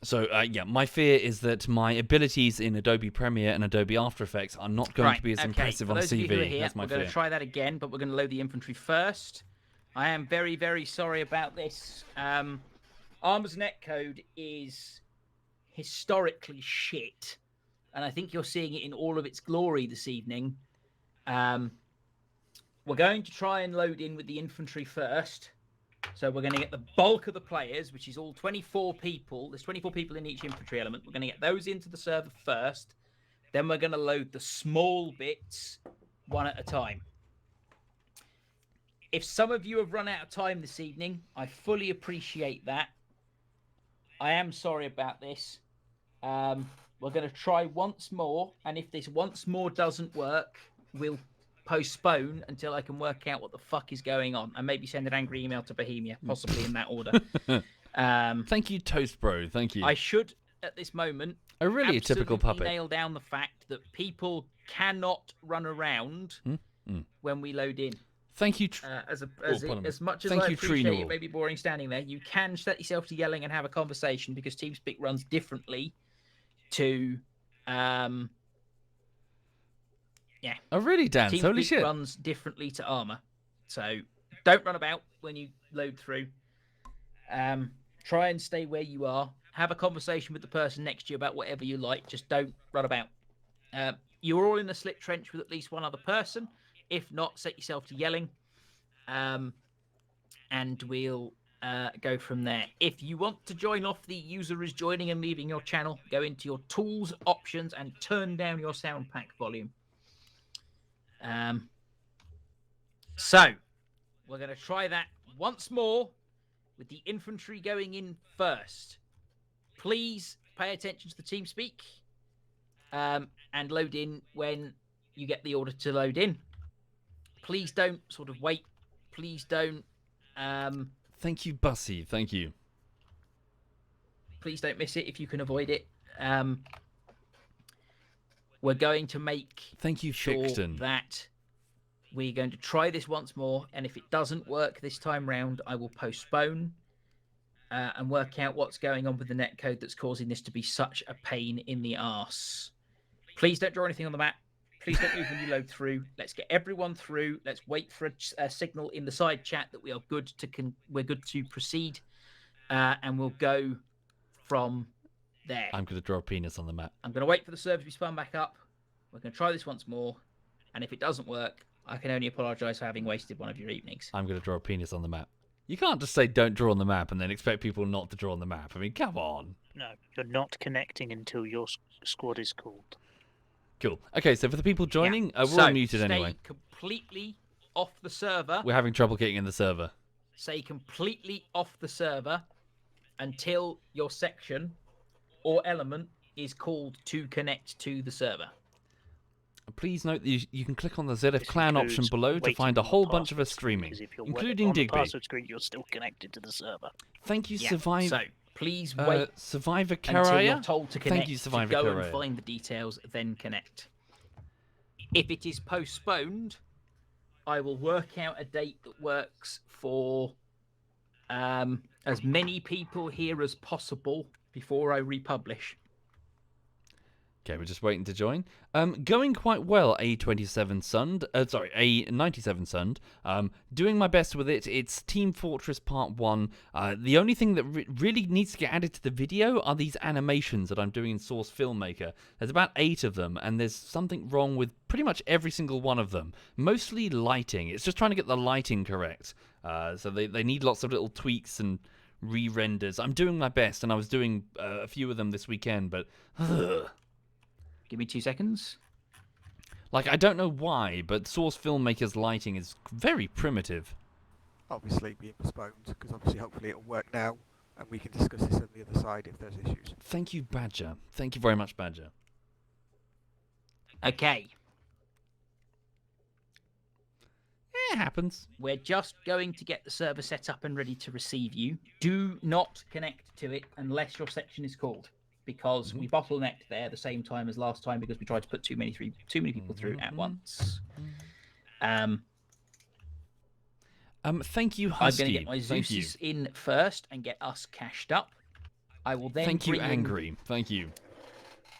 So, yeah, my fear is that my abilities in Adobe Premiere and Adobe After Effects are not going to be as impressive on For those of you who are CV. here, That's my we're fear. going to try that again, but we're going to load the infantry first. I am very, very sorry about this. Arma's netcode is historically shit. And I think you're seeing it in all of its glory this evening. We're going to try and load in with the infantry first. So we're going to get the bulk of the players, which is all 24 people. There's 24 people in each infantry element. We're going to get those into the server first. Then we're going to load the small bits one at a time. If some of you have run out of time this evening, I fully appreciate that. I am sorry about this. We're going to try once more, and if this once more doesn't work, we'll postpone until I can work out what the fuck is going on, and maybe send an angry email to Bohemia, possibly in that order. Thank you, Toast Bro. Thank you. I should, at this moment, a really typical puppet, nail down the fact that people cannot run around when we load in. Thank you. As much as I appreciate it may be boring standing there, you can set yourself to yelling and have a conversation, because TeamSpeak runs differently to yeah. Oh really, Dan? Holy shit. Runs differently to Arma. So don't run about when you load through. Try and stay where you are. Have a conversation with the person next to you about whatever you like. Just don't run about. You're all in a slit trench with at least one other person. If not, set yourself to yelling. And we'll go from there. If you want to join off the user is joining and leaving your channel, go into your tools options and turn down your sound pack volume. So we're going to try that once more with the infantry going in first. Please pay attention to the TeamSpeak and load in when you get the order to load in. Please don't sort of wait. Please don't Thank you, Bussy. Thank you. Please don't miss it if you can avoid it. We're going to make sure that we're going to try this once more, and if it doesn't work this time round, I will postpone and work out what's going on with the netcode that's causing this to be such a pain in the arse. Please don't draw anything on the map. Please don't move when you load through. Let's get everyone through. Let's wait for a signal in the side chat that we are good to proceed, and we'll go from there. I'm going to draw a penis on the map. I'm going to wait for the server to be spun back up. We're going to try this once more, and if it doesn't work, I can only apologise for having wasted one of your evenings. I'm going to draw a penis on the map. You can't just say don't draw on the map and then expect people not to draw on the map. I mean, come on. No, you're not connecting until your squad is called. Cool. Okay, so for the people joining, we're so all muted stay anyway. completely off the server. We're having trouble getting in the server. Stay completely off the server until your section or element is called to connect to the server. Please note that you can click on the ZF Clan option below to find a whole bunch of us streaming, including on the Digby. password screen, you're still connected to the server. Thank you, Yeah, Survivor. So please wait Survivor until Karaya. you're told to connect. Thank you, Survivor to go Karaya. and find the details, then connect. If it is postponed, I will work out a date that works for as many people here as possible before I republish. Okay, we're just waiting to join. Going quite well, A27 Sund. Sorry, A97 Sund. Doing my best with it. It's Team Fortress Part 1. The only thing that really needs to get added to the video are these animations that I'm doing in Source Filmmaker. There's about 8 of them, and there's something wrong with pretty much every single one of them. Mostly lighting. It's just trying to get the lighting correct. So they need lots of little tweaks and re-renders. I'm doing my best, and I was doing a few of them this weekend, but... Give me 2 seconds. Like, I don't know why, but Source Filmmaker's lighting is very primitive. Obviously being postponed, because obviously hopefully it'll work now, and we can discuss this on the other side if there's issues. Thank you, Badger. Thank you very much, Badger. Okay. It happens. We're just going to get the server set up and ready to receive you. Do not connect to it unless your section is called, because we bottlenecked there the same time as last time because we tried to put too many people through at once. Thank you, I'm Husky. going to get my Zeus's in first and get us cashed up. I will then Thank you, bring in Angry. Thank you.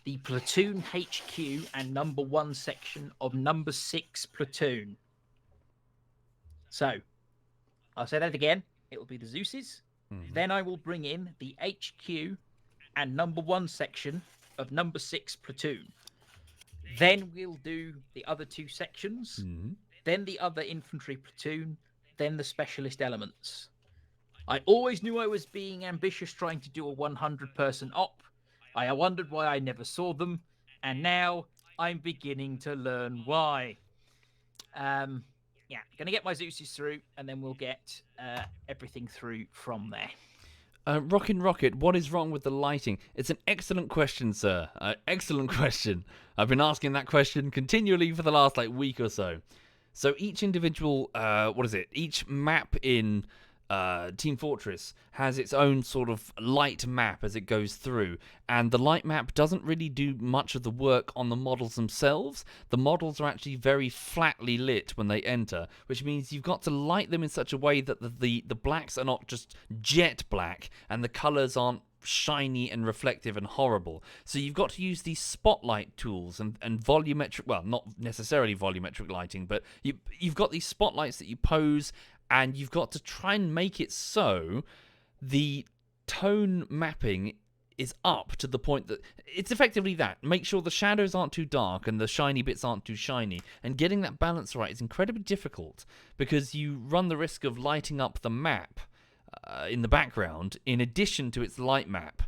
the platoon HQ and number 1 section of number 6 platoon. So, I'll say that again. It will be the Zeus's. Then I will bring in the HQ and number 1 section of number 6 platoon. Then we'll do the other 2 sections. Then the other infantry platoon. Then the specialist elements. I always knew I was being ambitious trying to do a 100-person op. I wondered why I never saw them, and now I'm beginning to learn why. Yeah, gonna get my Zeus's through, and then we'll get everything through from there. Rockin' Rocket, what is wrong with the lighting? It's an excellent question, sir. Excellent question. I've been asking that question continually for the last week or so. So each individual, each map in Team Fortress has its own sort of light map as it goes through, and the light map doesn't really do much of the work on the models themselves. The models are actually very flatly lit when they enter, which means you've got to light them in such a way that the blacks are not just jet black and the colours aren't shiny and reflective and horrible. So you've got to use these spotlight tools and volumetric, well, not necessarily volumetric lighting, but you've got these spotlights that you pose, and you've got to try and make it so the tone mapping is up to the point that it's effectively that. Make sure the shadows aren't too dark and the shiny bits aren't too shiny. And getting that balance right is incredibly difficult because you run the risk of lighting up the map in the background in addition to its light map.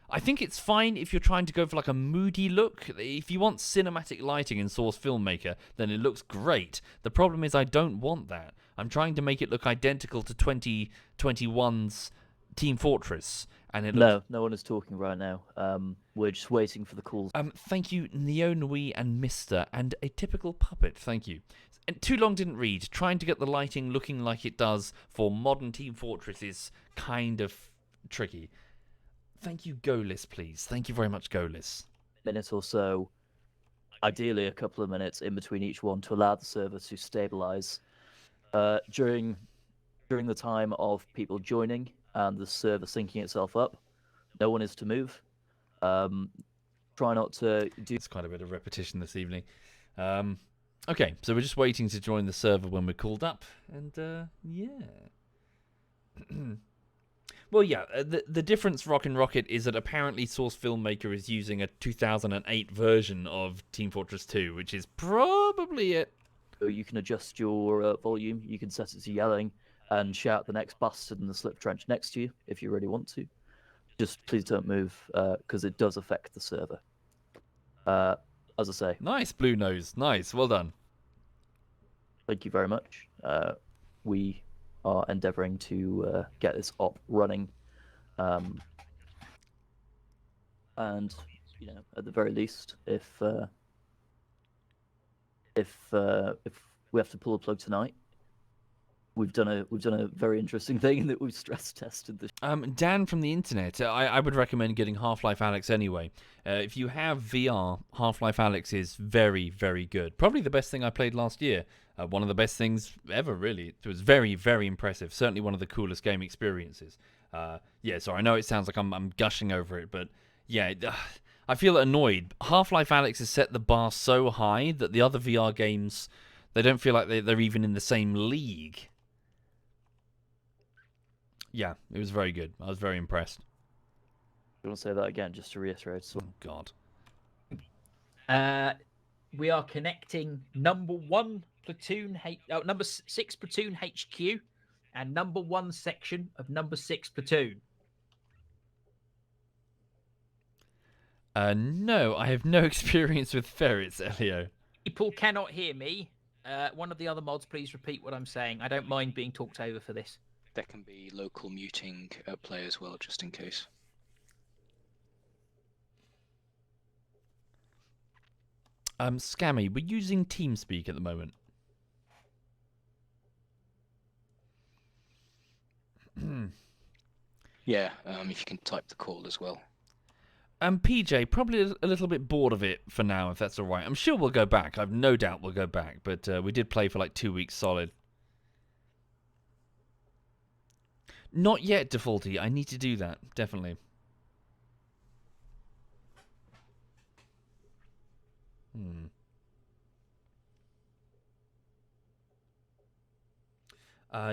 I think it's fine if you're trying to go for a moody look. If you want cinematic lighting in Source Filmmaker, then it looks great. The problem is I don't want that. I'm trying to make it look identical to 2021's Team Fortress. And it looks... No one is talking right now. We're just waiting for the calls. Thank you, Neonui and Mister, and a typical puppet. Thank you. And too long didn't read. Trying to get the lighting looking like it does for modern Team Fortress is kind of tricky. Thank you, Golis, please. Thank you very much, Golis. Minute or so, ideally a couple of minutes in between each one to allow the server to stabilize. During the time of people joining and the server syncing itself up, no one is to move. Try not to do... It's quite a bit of repetition this evening. Okay, so we're just waiting to join the server when we're called up, and yeah. Well, yeah, the difference, Rockin' Rocket, is that apparently Source Filmmaker is using a 2008 version of Team Fortress 2, which is probably it. So you can adjust your volume. You can set it to yelling and shout the next bastard in the slip trench next to you if you really want to. Just please don't move because it does affect the server. As I say. Nice, Blue Nose. Nice. Well done. Thank you very much. We are endeavouring to get this op running. And, you know, at the very least, if we have to pull a plug tonight, we've done a very interesting thing in that we've stress tested this. Dan from the internet, I would recommend getting Half-Life Alyx anyway. If you have VR, Half-Life Alyx is very, very good. Probably the best thing I played last year. One of the best things ever, really. It was very, very impressive. Certainly one of the coolest game experiences. Yeah, so I know it sounds like I'm gushing over it, but yeah, I feel annoyed. Half-Life Alyx has set the bar so high that the other VR games, they don't feel like they're even in the same league. Yeah, it was very good. I was very impressed. You want to say that again, just to reiterate? So. Oh, God. We are connecting number 1 platoon, number 6 platoon HQ, and number 1 section of number 6 platoon. No, I have no experience with ferrets, Elio. People cannot hear me. One of the other mods, please repeat what I'm saying. I don't mind being talked over for this. There can be local muting at play as well, just in case. Scammy, we're using TeamSpeak at the moment. Yeah, if you can type the call as well. PJ, probably a little bit bored of it for now, if that's all right. I'm sure we'll go back. I've no doubt we'll go back, but we did play for like 2 weeks solid. Not yet, Defaulty. I need to do that, definitely.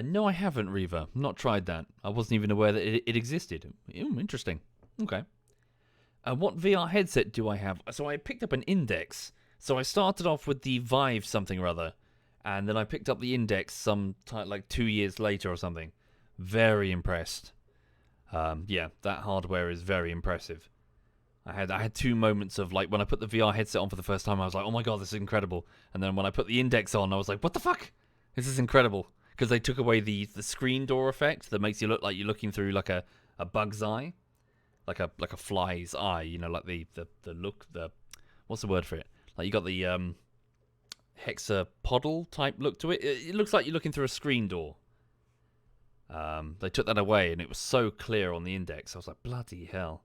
No, I haven't, Reaver. Not tried that. I wasn't even aware that it existed. Interesting. Okay. What VR headset do I have? So I picked up an Index. So I started off with the Vive something or other, and then I picked up the Index like 2 years later or something. Very impressed. Yeah, that hardware is very impressive. I had 2 moments of, like, when I put the VR headset on for the first time, I was like, oh my god, this is incredible. And then when I put the Index on, I was like, what the fuck? This is incredible. Because they took away the screen door effect that makes you look like you're looking through like a bug's eye. Like a fly's eye, you know, like the look, what's the word for it? Like you got the hexapodal type look to it. It looks like you're looking through a screen door. They took that away and it was so clear on the Index. I was like, bloody hell.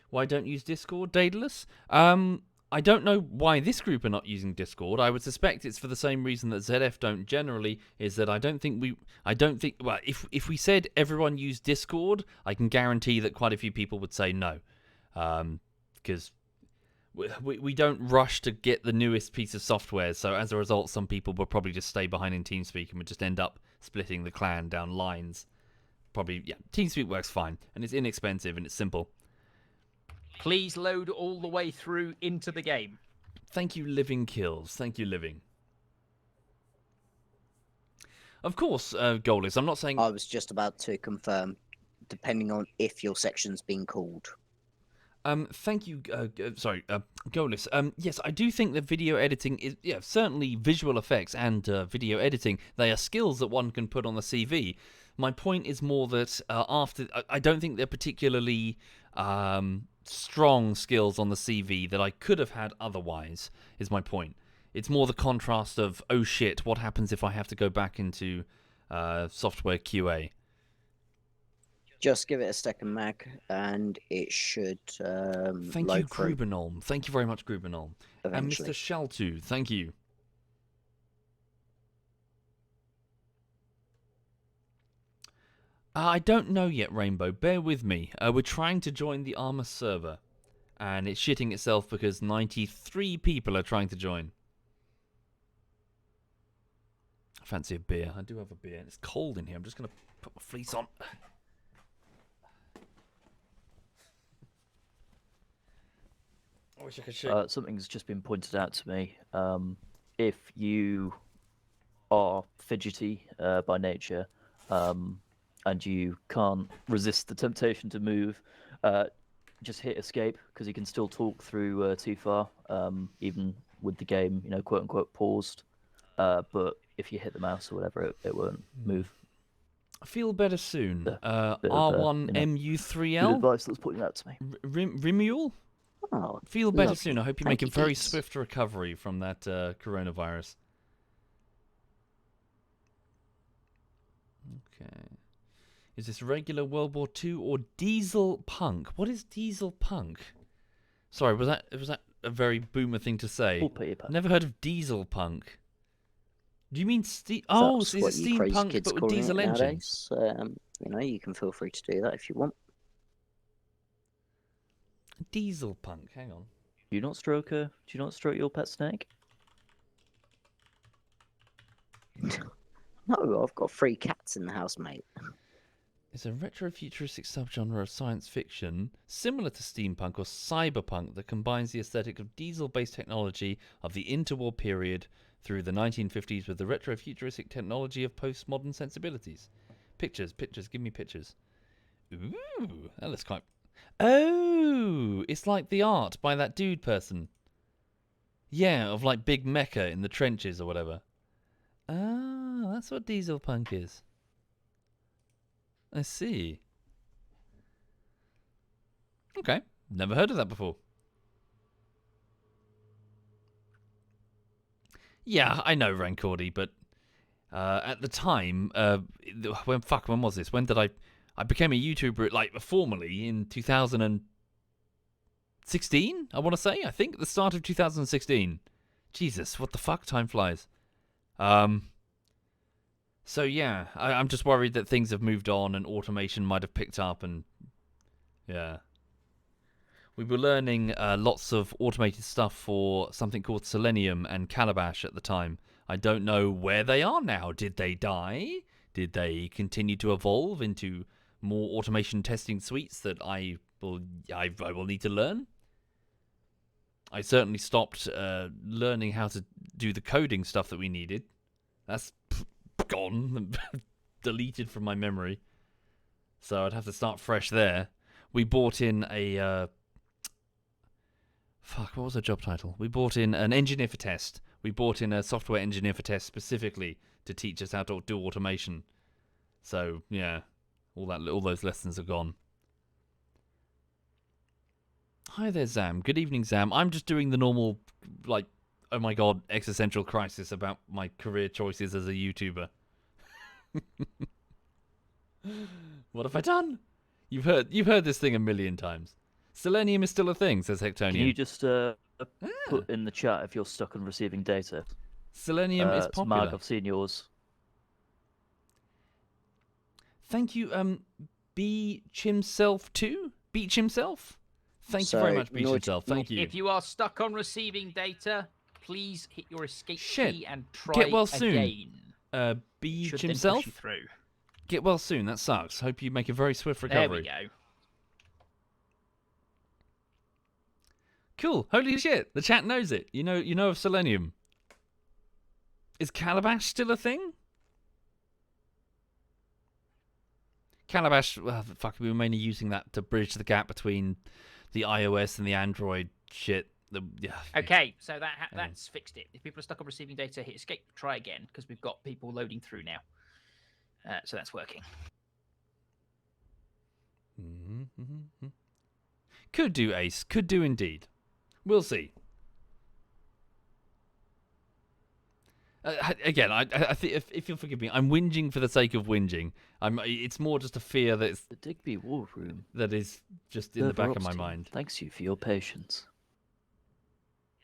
Why don't you use Discord, Daedalus? I don't know why this group are not using Discord. I would suspect it's for the same reason that ZF don't generally, is that I don't think, well, if we said everyone use Discord, I can guarantee that quite a few people would say no. Because we don't rush to get the newest piece of software, so as a result, some people will probably just stay behind in TeamSpeak and would just end up splitting the clan down lines. Probably, yeah, TeamSpeak works fine, and it's inexpensive and it's simple. Please load all the way through into the game. Thank you, Living Kills. Thank you, Living. Of course, Goalis, I'm not saying... I was just about to confirm, depending on if your section's been called. Thank you, Goalis. Yes, I do think that video editing is, yeah, certainly visual effects and video editing, they are skills that one can put on the CV. My point is more that I don't think they're particularly strong skills on the CV that I could have had otherwise, is my point. It's more the contrast of, oh shit, what happens if I have to go back into software QA? Just give it a second, Mag, and it should Thank load you, through. Grubenolm. Thank you very much, Grubenolm. And Eventually. Mr. Shaltu, thank you. I don't know yet, Rainbow. Bear with me. We're trying to join the Arma server, and it's shitting itself because 93 people are trying to join. I fancy a beer. I do have a beer. It's cold in here. I'm just going to put my fleece on. I wish I could show. Something's just been pointed out to me. If you are fidgety by nature, and you can't resist the temptation to move, just hit escape, because you can still talk through too far, even with the game, quote unquote paused. But if you hit the mouse or whatever, it won't move. Feel better soon. Bit of, R1MU3L. good advice that was pointed out to me. Rimule. Oh, Feel better lovely. soon. I hope you Thank make a very geeks. swift recovery from that coronavirus. Okay. Is this regular World War II or diesel punk? What is diesel punk? Sorry, was that a very boomer thing to say? Never heard of diesel punk. Do you mean Oh, That's is what it you crazy steampunk kids but with calling diesel it engines? nowadays. You can feel free to do that if you want. Diesel punk. Hang on. Do you not stroke your pet snake? No, I've got 3 cats in the house, mate. It's a retro-futuristic subgenre of science fiction similar to steampunk or cyberpunk that combines the aesthetic of diesel-based technology of the interwar period through the 1950s with the retro-futuristic technology of postmodern sensibilities. Pictures, give me pictures. Ooh, that looks quite... Oh, it's like the art by that dude person. Yeah, of like Big Mecha in the trenches or whatever. Ah, that's what diesel punk is. I see. Okay, never heard of that before. Yeah, I know Rancordy, but at the time, when was this? When did I became a YouTuber, like, formally in 2016, I want to say. I think at the start of 2016. Jesus, what the fuck? Time flies. So yeah, I'm just worried that things have moved on and automation might have picked up, and yeah. We were learning lots of automated stuff for something called Selenium and Calabash at the time. I don't know where they are now. Did they die? Did they continue to evolve into more automation testing suites that I will need to learn? I certainly stopped learning how to do the coding stuff that we needed. That's gone, deleted from my memory. So I'd have to start fresh there. We bought in a... what was the job title? We bought in an engineer for test. We bought in a software engineer for test specifically to teach us how to do automation. So, yeah, all those lessons are gone. Hi there, Zam. Good evening, Zam. I'm just doing the normal, like, oh my god, existential crisis about my career choices as a YouTuber. What have I done? You've heard this thing a million times. Selenium is still a thing, says Hectonian. Can you just put in the chat if you're stuck on receiving data? Selenium is popular. Mark, I've seen yours. Thank you, Beach himself too? Beach himself? Thank you very much, Beach himself. Thank you. If you are stuck on receiving data, please hit your escape key and try Get well again. soon. Beach Should then himself? push you through. Get well soon. That sucks. Hope you make a very swift recovery. There we go. Cool. Holy shit. The chat knows it. You know of Selenium. Is Calabash still a thing? Calabash, well, fuck, we were mainly using that to bridge the gap between the iOS and the Android shit. Okay, so that's fixed it. If people are stuck on receiving data, hit escape, try again, because we've got people loading through now. So that's working. Could do, Ace. Could do indeed. We'll see. Again, I think if you'll forgive me, I'm whinging for the sake of whinging. It's more just a fear that it's the Digby War Room that is just in the back of my mind. Thanks you for your patience.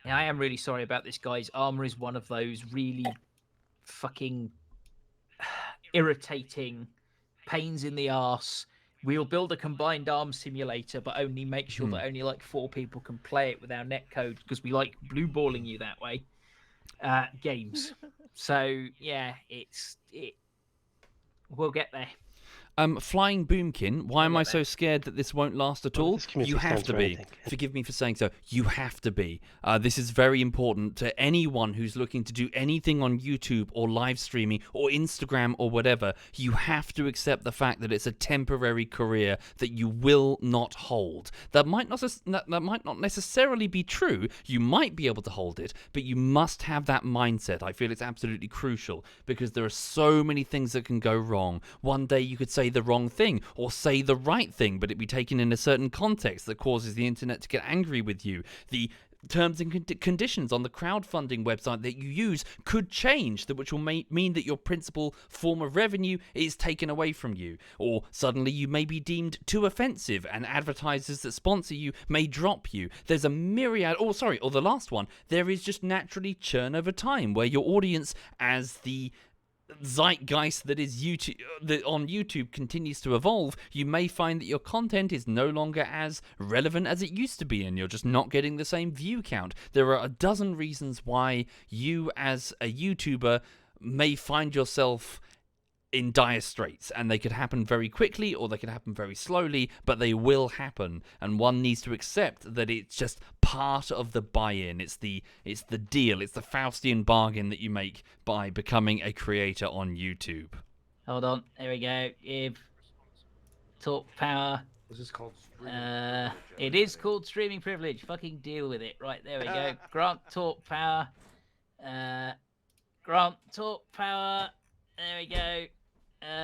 Yeah, I am really sorry about this, guys. Arma is one of those really fucking irritating pains in the arse. We'll build a combined arms simulator, but only make sure that only like 4 people can play it with our netcode, because we like blue balling you that way. Games. So yeah, we'll get there. Flying Boomkin, why am I so scared that this won't last at all? You have to be. Forgive me for saying so. You have to be. This is very important to anyone who's looking to do anything on YouTube or live streaming or Instagram or whatever. You have to accept the fact that it's a temporary career that you will not hold. That might not necessarily be true. You might be able to hold it, but you must have that mindset. I feel it's absolutely crucial because there are so many things that can go wrong. One day you could say the wrong thing or say the right thing, but it be taken in a certain context that causes the internet to get angry with you. The terms and conditions on the crowdfunding website that you use could change, which will mean that your principal form of revenue is taken away from you, or suddenly you may be deemed too offensive and advertisers that sponsor you may drop you. There's a myriad, or the last one, there is just naturally churn over time where your audience, as the zeitgeist that is YouTube, that on YouTube continues to evolve, you may find that your content is no longer as relevant as it used to be, and you're just not getting the same view count. There are a dozen reasons why you, as a YouTuber, may find yourself in dire straits, and they could happen very quickly or they could happen very slowly, but they will happen, and one needs to accept that it's just part of the buy-in. It's the deal. It's the Faustian bargain that you make by becoming a creator on YouTube. Hold on, there we go. Give talk power. This is called streaming it is called streaming privilege. Fucking deal with it. Right, there we go. Grant talk power. Grant talk power. There we go.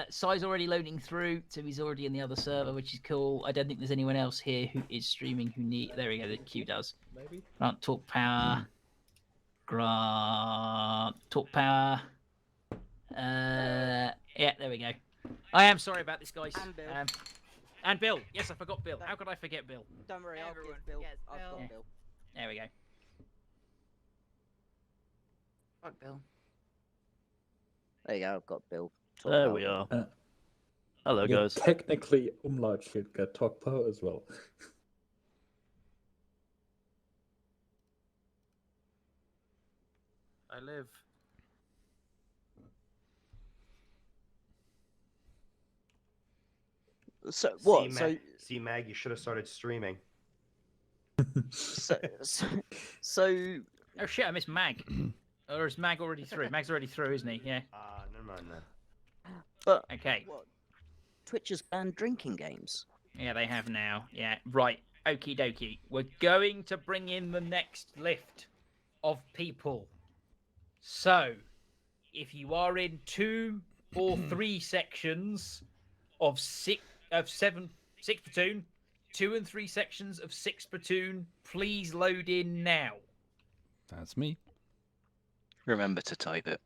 Sai's already loading through, so he's already in the other server, which is cool. I don't think there's anyone else here who is streaming who need. There we go. The queue does. Maybe. Grant talk power. Grant talk power. Yeah, there we go. I am sorry about this, guys. And Bill. And Bill. Yes, I forgot Bill. How could I forget Bill? Don't worry, I'll give Bill. I've got Bill. There we go. Fuck Bill. There you go, I've got Bill. There we are. Hello, Yeah, guys. technically, Umlaut should get talk power as well. I live. So what? See, Mag, you should have started streaming. So. Oh shit! I missed Mag. Or is Mag already through? Mag's already through, isn't he? Yeah. Never mind that. But okay. What? Twitch has banned drinking games. Yeah, they have now. Yeah, right. Okie dokie. We're going to bring in the next lift of people. So, if you are in 2 or 3 sections of 6 platoon, 2 and 3 sections of 6 platoon, please load in now. That's me. Remember to type it.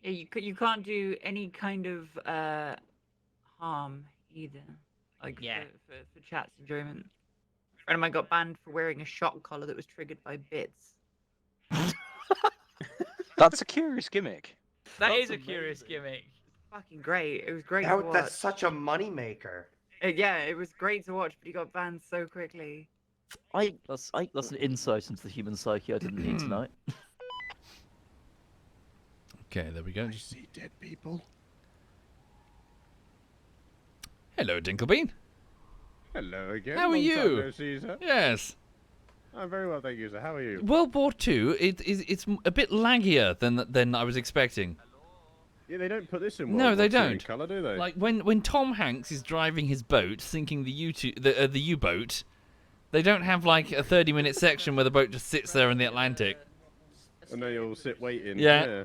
Yeah, you can't do any kind of harm either. Like for chat's enjoyment. A friend of mine got banned for wearing a shock collar that was triggered by bits. That's a curious gimmick. That is a curious gimmick. Fucking great. It was great to watch. That's such a money maker. Yeah, it was great to watch, but he got banned so quickly. That's an insight into the human psyche I didn't need tonight. Okay, there we go. I see dead people. Hello, Dinkelbean. Hello again. How are Long time you? no see, sir. Yes. I'm very well, thank you, sir. How are you? World War II, it's a bit laggier than I was expecting. Yeah, they don't put this in. No, World they War II in don't. colour, do they? Like when Tom Hanks is driving his boat, sinking the U-boat, they don't have like a 30-minute section where the boat just sits there in the Atlantic. And they all sit waiting. Yeah.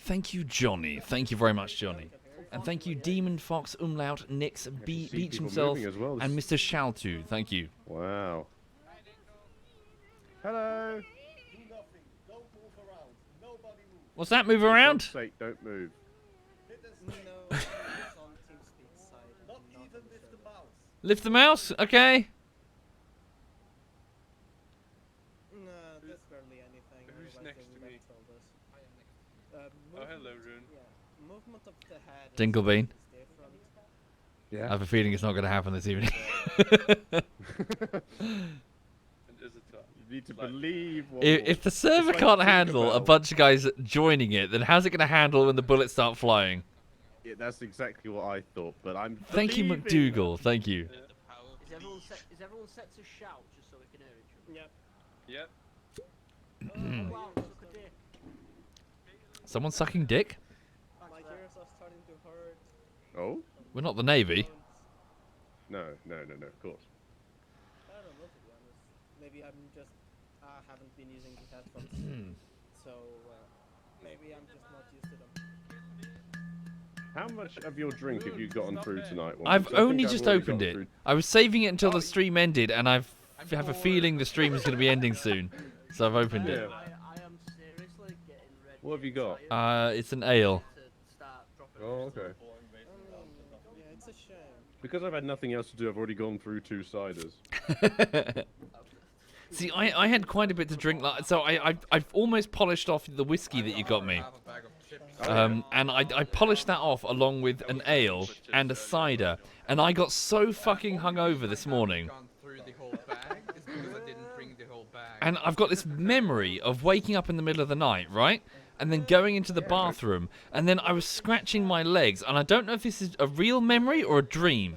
Thank you, Johnny. Thank you very much, Johnny. And thank you, Demon Fox, Umlaut, Nix, Beach people himself, moving as well. and Mr. Shaltu. Thank you. Wow. Hello. What's that? Move around? For God's sake, don't move. Lift the mouse? Okay. No, that's barely anything. Who's otherwise next they to would me? have told us. Oh, hello, Rune. Yeah, movement of the head. Dinkelbean. Is different. I have a feeling it's not going to happen this evening. You need to believe. If the server can't handle a bunch of guys joining it, then how's it going to handle when the bullets start flying? Yeah, that's exactly what I thought, but I'm. Thank you, McDougal. Thank you. Is everyone set to shout just so we can hear each other? Yep. Oh, wow, look at this. Someone sucking dick? My ears are starting to hurt. Oh? We're not the Navy. No, of course. I don't know, to be honest. Maybe I'm just haven't been using the headphones, so maybe I'm just not used to them. How much of your drink have you gotten through tonight? I've only just opened it. I was saving it until the stream ended, and I have a feeling the stream is going to be ending soon, so I've opened it. I am seriously getting ready. What have you got? It's an ale. Oh, okay. Yeah, it's a shame. Because I've had nothing else to do, I've already gone through 2 ciders. See, I had quite a bit to drink, so I've almost polished off the whiskey that you got me. And I polished that off along with an ale and a cider, and I got so fucking hungover this morning. And I've got this memory of waking up in the middle of the night, right? And then going into the bathroom, and then I was scratching my legs, and I don't know if this is a real memory or a dream,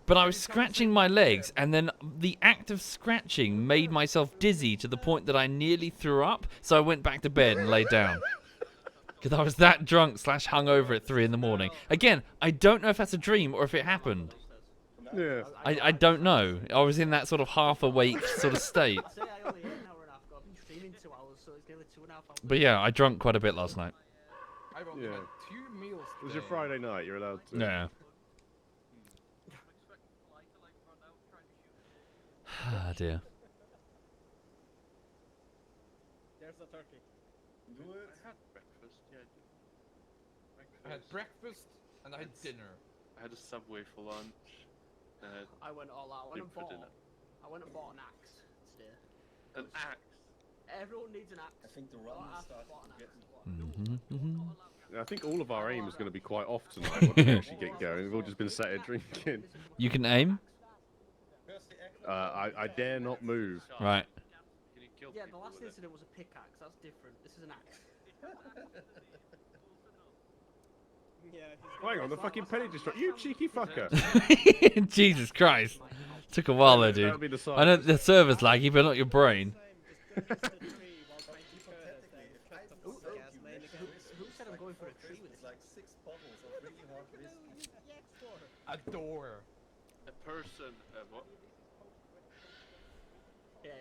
but I was scratching my legs, and then the act of scratching made myself dizzy to the point that I nearly threw up, so I went back to bed and laid down. Because I was that drunk / hungover at 3 in the morning. Again, I don't know if that's a dream or if it happened. Yeah. I don't know. I was in that sort of half-awake sort of state. But yeah, I drank quite a bit last night. Yeah. It was your Friday night, you're allowed to. Yeah. Ah, dear. There's the turkey. I had breakfast and I had dinner. I had a Subway for lunch. I went all out. Big for dinner. I went and bought an axe today. An axe? Everyone needs an axe. I think the run is starting to get. I think all of our aim is going to be quite off tonight once we actually get going. We've all just been sat here drinking. You can aim? I dare not move. Right. Yeah, the last incident was a pickaxe. That's different. This is an axe. Hang on, the fucking penny destroyer. You cheeky fucker. Jesus Christ. Took a while there, That'll be dude. the I know the server's laggy, but not your brain. Who said I'm going for a tree with this? Like 6 bottles of really hard whiskey. A door. A person. What? Yeah,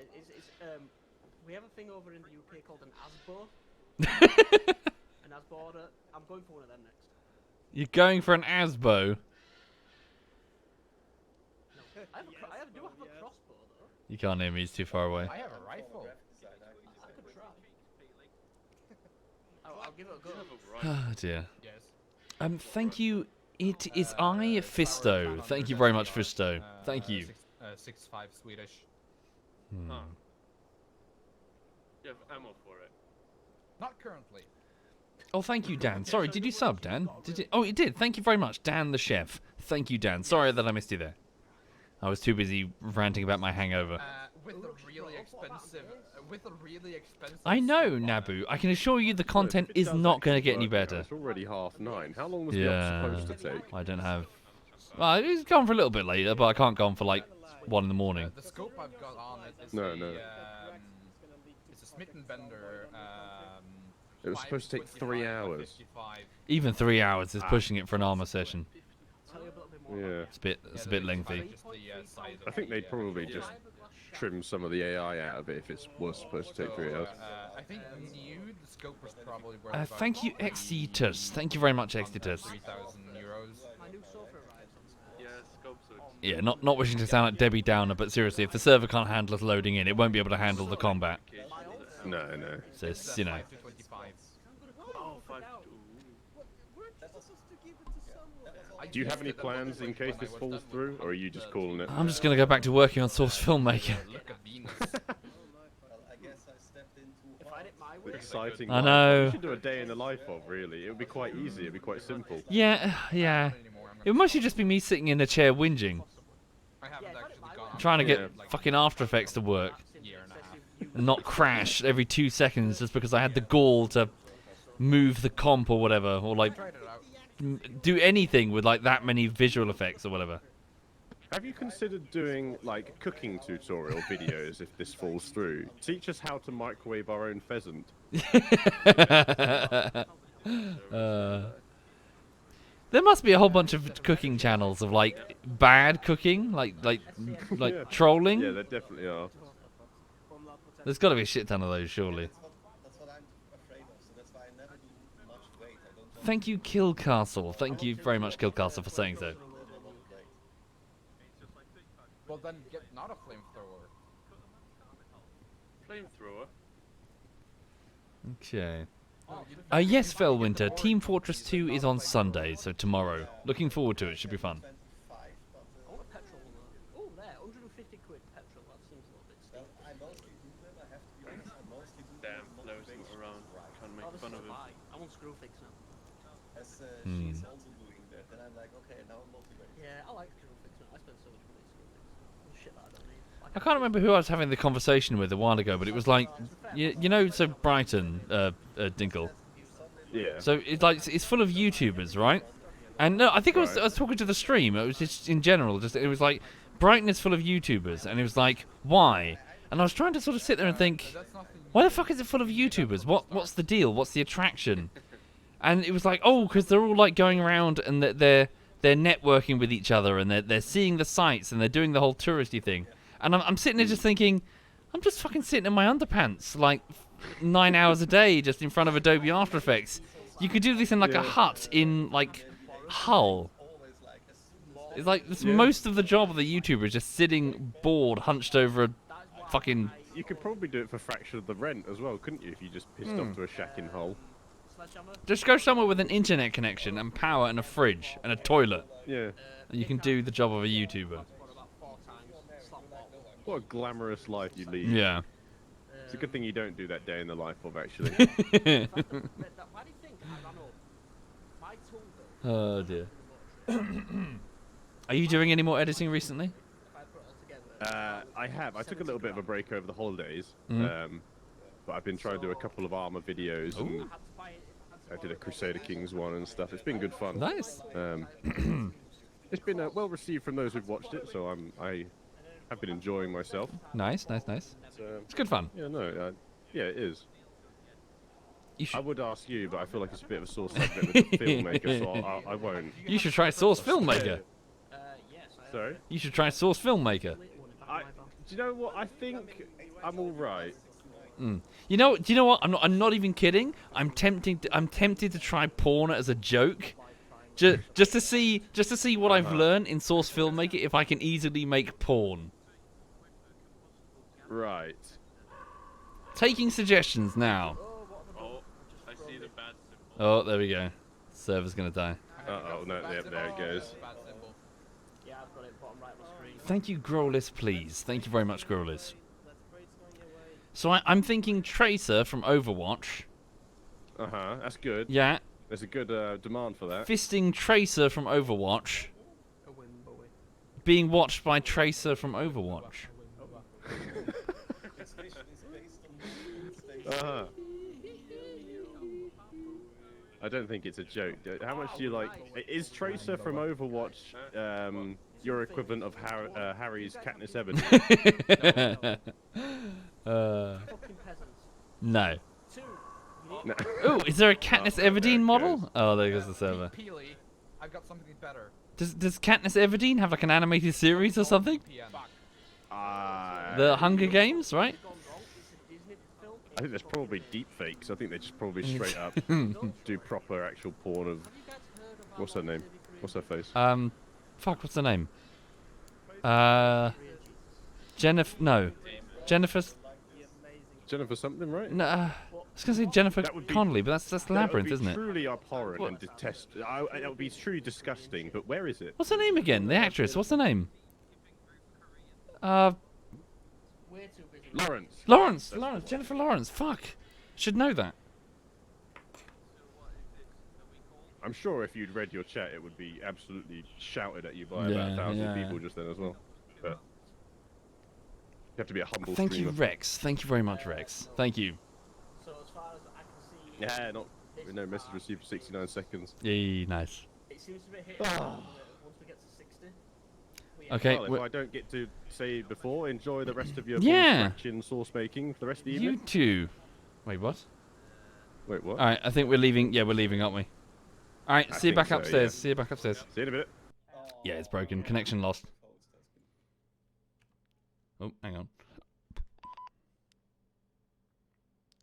we have a thing over in the UK called an ASBO. An ASBO order. I'm going for one of them next. You're going for an ASBO? No, I do have a crossbow though. You can't hear me, he's too far away. I have a rifle. I could try. I'll give it a go. Ah, dear. Yes. Thank you. It is I, Fisto. Thank you very much, Fisto. Thank you. 6'5" Swedish. Hmm. You have ammo for it. Not currently. Oh, thank you, Dan. Sorry, did you sub, Dan? Did you? Oh, you did. Thank you very much, Dan the chef. Thank you, Dan. Sorry that I missed you there. I was too busy ranting about my hangover. With a really expensive. I know, Nabu. I can assure you the content is not going to get any better. It's already 9:30. How long was the op supposed to take? I don't have. Well, it's gone for a little bit later, but I can't go on for like 1 in the morning. The scope I've got on it is it's a Smith & Bender. It was supposed to take 3 hours. Even 3 hours is pushing it for an Arma session. Yeah. It's a bit lengthy. I think they'd probably just trim some of the AI out of it if it was supposed to take 3 hours. I think new the scope was probably worth about Thank you, Exitus. Thank you very much, Exitus. 3,000 euros. My new sofa arrives on Yeah, scopes are. Yeah, not wishing to sound like Debbie Downer, but seriously, if the server can't handle us loading in, it won't be able to handle the combat. No. So it's, you know. Oh, 5 Do you have any plans in case this falls through, or are you just calling it? I'm just going to go back to working on Source Filmmaker. If I did my way, Exciting. I life. know. You should do a day in the life of, really. It would be quite easy. It'd be quite simple. Yeah, yeah. It would mostly just be me sitting in a chair whinging. Trying to get fucking After Effects to work. And not crash every 2 seconds just because I had the gall to move the comp or whatever. Or like do anything with like that many visual effects or whatever. Have you considered doing like cooking tutorial videos if this falls through? Teach us how to microwave our own pheasant. There must be a whole bunch of cooking channels of like bad cooking, like Yeah. trolling. Yeah, there definitely are. There's got to be a shit ton of those, surely. Thank you, Killcastle. Thank you very much, Killcastle, for saying so. Well, then get not a flamethrower. Flamethrower? Okay. Yes, Fellwinter. Team Fortress 2 is on Sunday, so tomorrow. Looking forward to it. Should be fun. I want a petrol. Oh, there, 150 quid petrol. That seems a little bit steep. Damn, Flo's not around. Trying to make fun of him. I want screw fix now. She's also doing that, then I'm like, okay, now I'm motivated. Yeah, I like screw fix now. I spend so much money on screw fix. Shit that I don't need. I can't remember who I was having the conversation with a while ago, but it was like, you know, so Brighton, Dinkle. Yeah. So it's like it's full of YouTubers, right? And no, I think I was talking to the stream. It was just in general, just it was like Brighton is full of YouTubers, and it was like why? And I was trying to sort of sit there and think, why the fuck is it full of YouTubers? What's the deal? What's the attraction? And it was like, oh, because they're all like going around and they're networking with each other and they're seeing the sights and they're doing the whole touristy thing. And I'm sitting there just thinking, I'm just fucking sitting in my underpants like 9 hours a day just in front of Adobe After Effects. You could do this in like a hut in like Hull. It's like most of the job of the YouTuber is just sitting bored, hunched over a fucking. You could probably do it for a fraction of the rent as well, couldn't you? If you just pissed off to a shack in Hull. Just go somewhere with an internet connection and power and a fridge and a toilet. Yeah. And you can do the job of a YouTuber. What a glamorous life you lead. Yeah. It's a good thing you don't do that day in the life of, actually. Why do you think I ran up? My tool bill. Oh dear. Are you doing any more editing recently? I have. I took a little bit of a break over the holidays, Mhm. but I've been trying to do a couple of Arma videos, and I did a Crusader Kings one and stuff. It's been good fun. Nice. It's been well received from those who've watched it, so I have been enjoying myself. Nice. It's good fun. Yeah, no, yeah, it is. I would ask you, but I feel like it's a bit of a sore subject with the filmmaker, so I won't. You should try Source Filmmaker. Sorry? You should try Source Filmmaker. Do you know what? I think I'm all right. Do you know what? I'm not even kidding. I'm tempted to try porn as a joke, just to see what I've learned in Source Filmmaker if I can easily make porn. Right. Taking suggestions now. Oh, I see the bad symbol. Oh, there we go. Server's gonna die. Uh-oh, no, yep, there it goes. Yeah, I've got it bottom right of the screen. Thank you, Growless, please. Thank you very much, Growless. So I'm thinking Tracer from Overwatch. Uh-huh, that's good. Yeah. There's a good demand for that. Fisting Tracer from Overwatch. Being watched by Tracer from Overwatch. Uh-huh. I don't think it's a joke. How much do you like? Is Tracer from Overwatch your equivalent of Harry's Katniss Everdeen? No. No. Oh, is there a Katniss Everdeen model? Oh, there goes the server. Peely, I've got something better. Does Katniss Everdeen have like an animated series or something? The Hunger Games, right? I think there's probably deep fakes. I think they just probably straight up do proper actual porn of what's her name? What's her face? Fuck, what's her name? Jennifer. No, Jennifer something, right? No, I was gonna say Jennifer Connelly, but that's Labyrinth, isn't it? Truly abhorrent and detest. It would be truly disgusting. But where is it? What's her name again? The actress. What's her name? Lawrence, Jennifer Lawrence. Fuck, should know that. I'm sure if you'd read your chat, it would be absolutely shouted at you by about 1,000 people just then as well. But you have to be a humble Thank streamer. you, Rex. Thank you very much, Rex. Thank you. So as far as I can see, Yeah, no message received for 69 seconds. Yay, nice. it seems to be hitting once we get to 60. Okay. Well, if I don't get to say before, enjoy the rest of your Yeah. scratching sauce making for the rest of the You evening. too. Wait, what? Wait, what? All right, I think we're leaving. Yeah, we're leaving, aren't we? All right, see you back upstairs. Yeah. See you back upstairs. See you in a bit. Yeah, it's broken. Connection lost. Oh, hang on.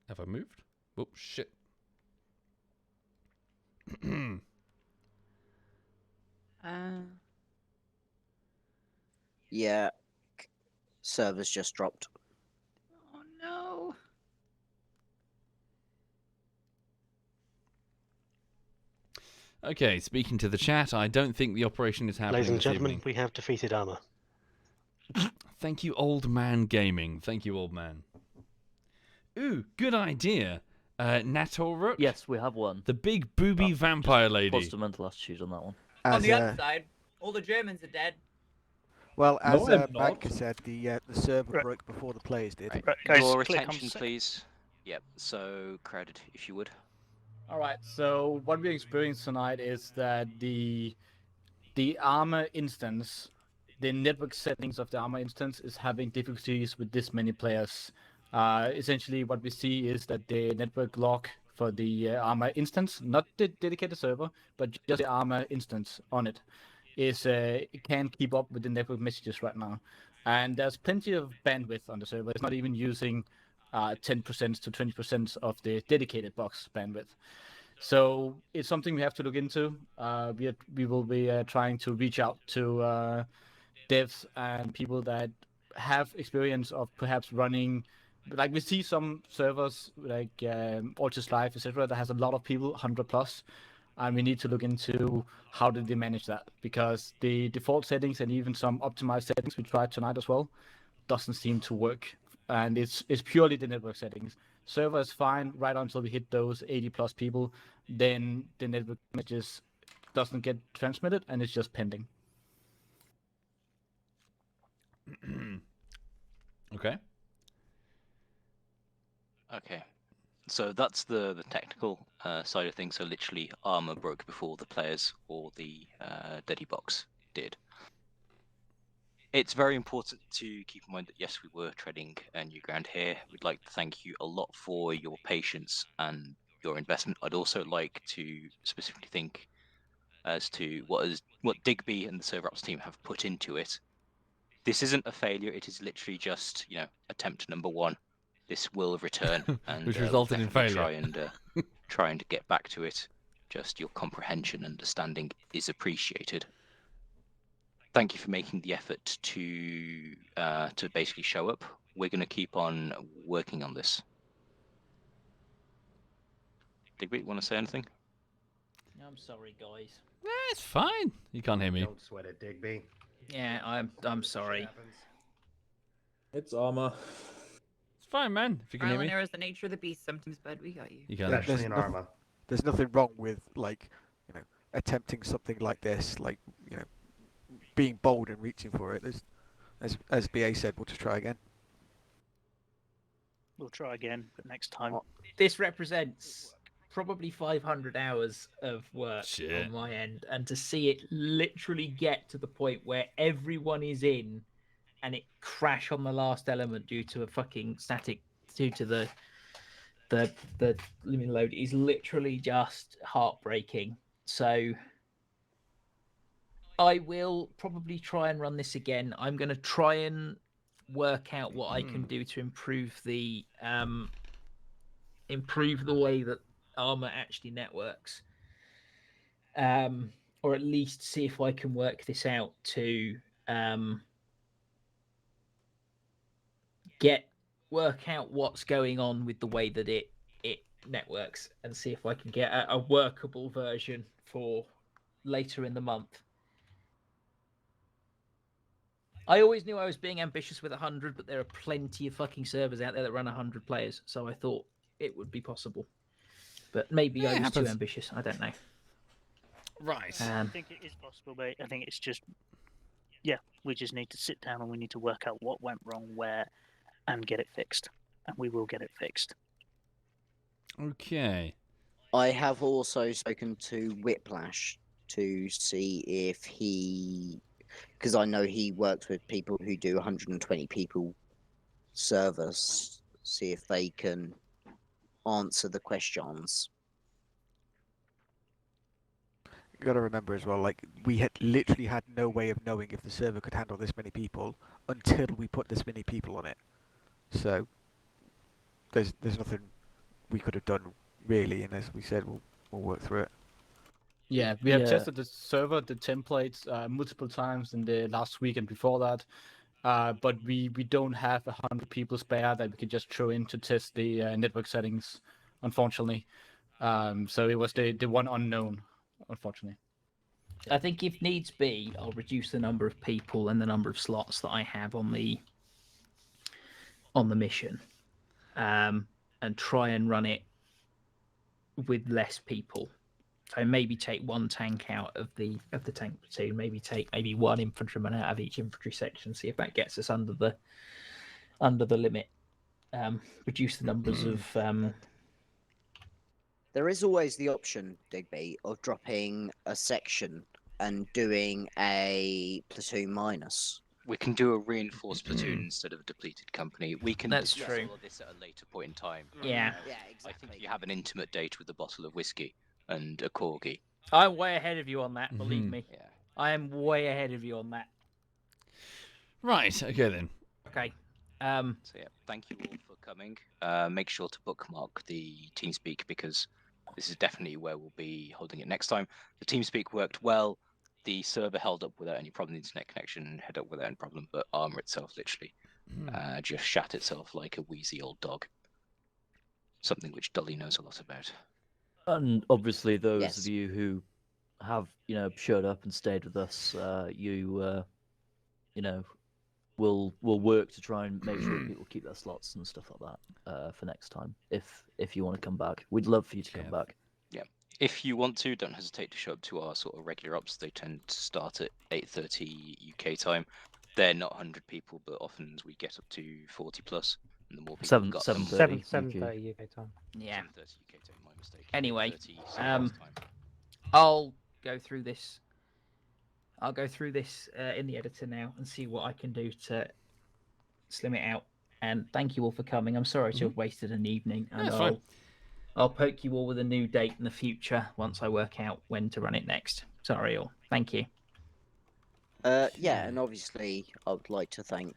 Have I moved? Oh, shit. Yeah. Servers just dropped. Oh no. Okay, speaking to the chat, I don't think the operation is happening Ladies and this gentlemen, evening. we have defeated Arma. Thank you, Old Man Gaming. Thank you, Old Man. Ooh, good idea. Natoruk? Yes, we have one. The big booby vampire lady. Positive mental attitude on that one. On the other side, all the Germans are dead. Well, as No, I'm not. Banker said, the server broke before the players did. Your attention, please. Yep. So crowded, if you would. All right. So what we experienced tonight is that the Arma instance, the network settings of the Arma instance, is having difficulties with this many players. Essentially, what we see is that the network log for the Arma instance, not the dedicated server, but just the Arma instance on it, is it can't keep up with the network messages right now. And there's plenty of bandwidth on the server. It's not even using 10% to 20% of the dedicated box bandwidth. So it's something we have to look into. We will be trying to reach out to devs and people that have experience of perhaps running. Like we see some servers like Altus Live, etc., that has a lot of people, 100 plus, and we need to look into how did they manage that, because the default settings and even some optimized settings we tried tonight as well doesn't seem to work, and it's purely the network settings. Server is fine right until we hit those 80 plus people, then the network messages doesn't get transmitted and it's just pending. Okay. Okay. So that's the technical side of things. So literally, Arma broke before the players or the Daddy box did. It's very important to keep in mind that yes, we were treading new ground here. We'd like to thank you a lot for your patience and your investment. I'd also like to specifically think as to what Digby and the server ops team have put into it. This isn't a failure. It is literally just attempt number one. This will return, and Which we'll resulted in definitely failure. try and get back to it. Just your comprehension, understanding is appreciated. Thank you for making the effort to basically show up. We're going to keep on working on this. Digby, want to say anything? I'm sorry, guys. It's fine. You can't hear me. Don't sweat it, Digby. Yeah, I'm sorry. It's Arma. It's fine, man. If you can hear me. Trial and error is the nature of the beast. Sometimes, bud, we got you. You can. Especially in Arma. There's nothing wrong with attempting something like this, being bold and reaching for it. As BA said, we'll just try again. We'll try again, but next time. This represents probably 500 hours of work Shit. on my end, and to see it literally get to the point where everyone is in and it crash on the last element due to a fucking static, due to the limit load, is literally just heartbreaking. So I will probably try and run this again. I'm going to try and work out what I can do to improve the way that Arma actually networks, or at least see if I can work this out to work out what's going on with the way that it networks, and see if I can get a workable version for later in the month. I always knew I was being ambitious with 100, but there are plenty of fucking servers out there that run 100 players, so I thought it would be possible. But maybe I was too ambitious. I don't know. Right. I think it is possible, but I think it's just, yeah, we just need to sit down and we need to work out what went wrong where and get it fixed. And we will get it fixed. Okay. I have also spoken to Whiplash to see if he, because I know he works with people who do 120 people servers, see if they can answer the questions. You got to remember as well, like we had literally had no way of knowing if the server could handle this many people until we put this many people on it. So there's nothing we could have done really, and as we said, we'll work through it. Yeah, we have tested the server, the templates, multiple times in the last week and before that. But we don't have 100 people spare that we could just throw in to test the network settings, unfortunately. So it was the one unknown, unfortunately. I think if needs be, I'll reduce the number of people and the number of slots that I have on the mission, and try and run it with less people. So maybe take one tank out of the tank platoon. Maybe take one infantryman out of each infantry section. See if that gets us under the limit. Reduce the numbers of. There is always the option, Digby, of dropping a section and doing a platoon minus. We can do a reinforced platoon instead of a depleted company. We can That's discuss true. all of this at a later point in time. Yeah. Yeah, exactly. I think you have an intimate date with a bottle of whiskey and a corgi. I'm way ahead of you on that. Believe me. Yeah. I am way ahead of you on that. Right. Okay then. Okay. So yeah, thank you all for coming. Make sure to bookmark the TeamSpeak because this is definitely where we'll be holding it next time. The TeamSpeak worked well. The server held up without any problem. The internet connection held up without any problem. But Arma itself literally just shat itself like a wheezy old dog. Something which Dolly knows a lot about. And obviously, those of you who have, showed up and stayed with us, we'll work to try and make sure people keep their slots and stuff like that for next time. If you want to come back, we'd love for you to come back. Yeah. If you want to, don't hesitate to show up to our sort of regular ops. They tend to start at 8:30 UK time. They're not 100 people, but often we get up to 40 plus. And the more people we've got, 7:30 UK time. Yeah. 7:30 UK time, my mistake. Anyway, 8:30 time. I'll go through this. In the editor now and see what I can do to slim it out. And thank you all for coming. I'm sorry to have wasted an evening. And That's fine. I'll poke you all with a new date in the future once I work out when to run it next. Sorry all. Thank you. Yeah, and obviously I would like to thank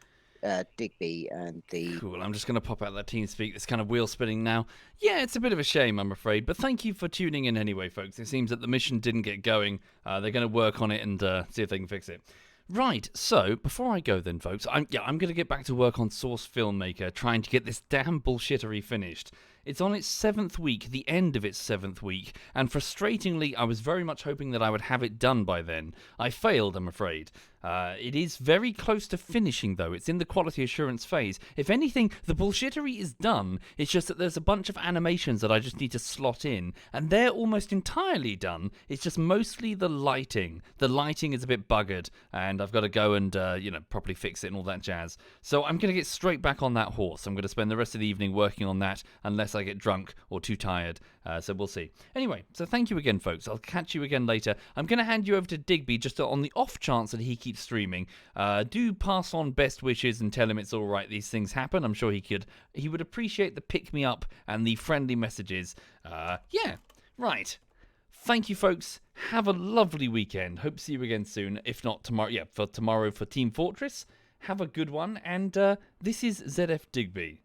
Digby and the... Cool, I'm just going to pop out that TeamSpeak that's kind of wheel spinning now. Yeah, it's a bit of a shame, I'm afraid, but thank you for tuning in anyway, folks. It seems that the mission didn't get going. They're going to work on it and see if they can fix it. Right, so before I go then, folks, I'm going to get back to work on Source Filmmaker, trying to get this damn bullshittery finished. It's on its 7th week, the end of its 7th week, and frustratingly, I was very much hoping that I would have it done by then. I failed, I'm afraid. It is very close to finishing, though. It's in the quality assurance phase. If anything, the bullshittery is done. It's just that there's a bunch of animations that I just need to slot in, and they're almost entirely done. It's just mostly the lighting. The lighting is a bit buggered, and I've got to go and, properly fix it and all that jazz. So I'm going to get straight back on that horse. I'm going to spend the rest of the evening working on that, unless I get drunk or too tired. So we'll see. Anyway, so thank you again, folks. I'll catch you again later. I'm going to hand you over to Digby just on the off chance that he keeps streaming. Do pass on best wishes and tell him it's all right. These things happen. I'm sure he would appreciate the pick me up and the friendly messages. Yeah, right. Thank you, folks. Have a lovely weekend. Hope to see you again soon. If not tomorrow, for Team Fortress. Have a good one. And this is ZF Digby.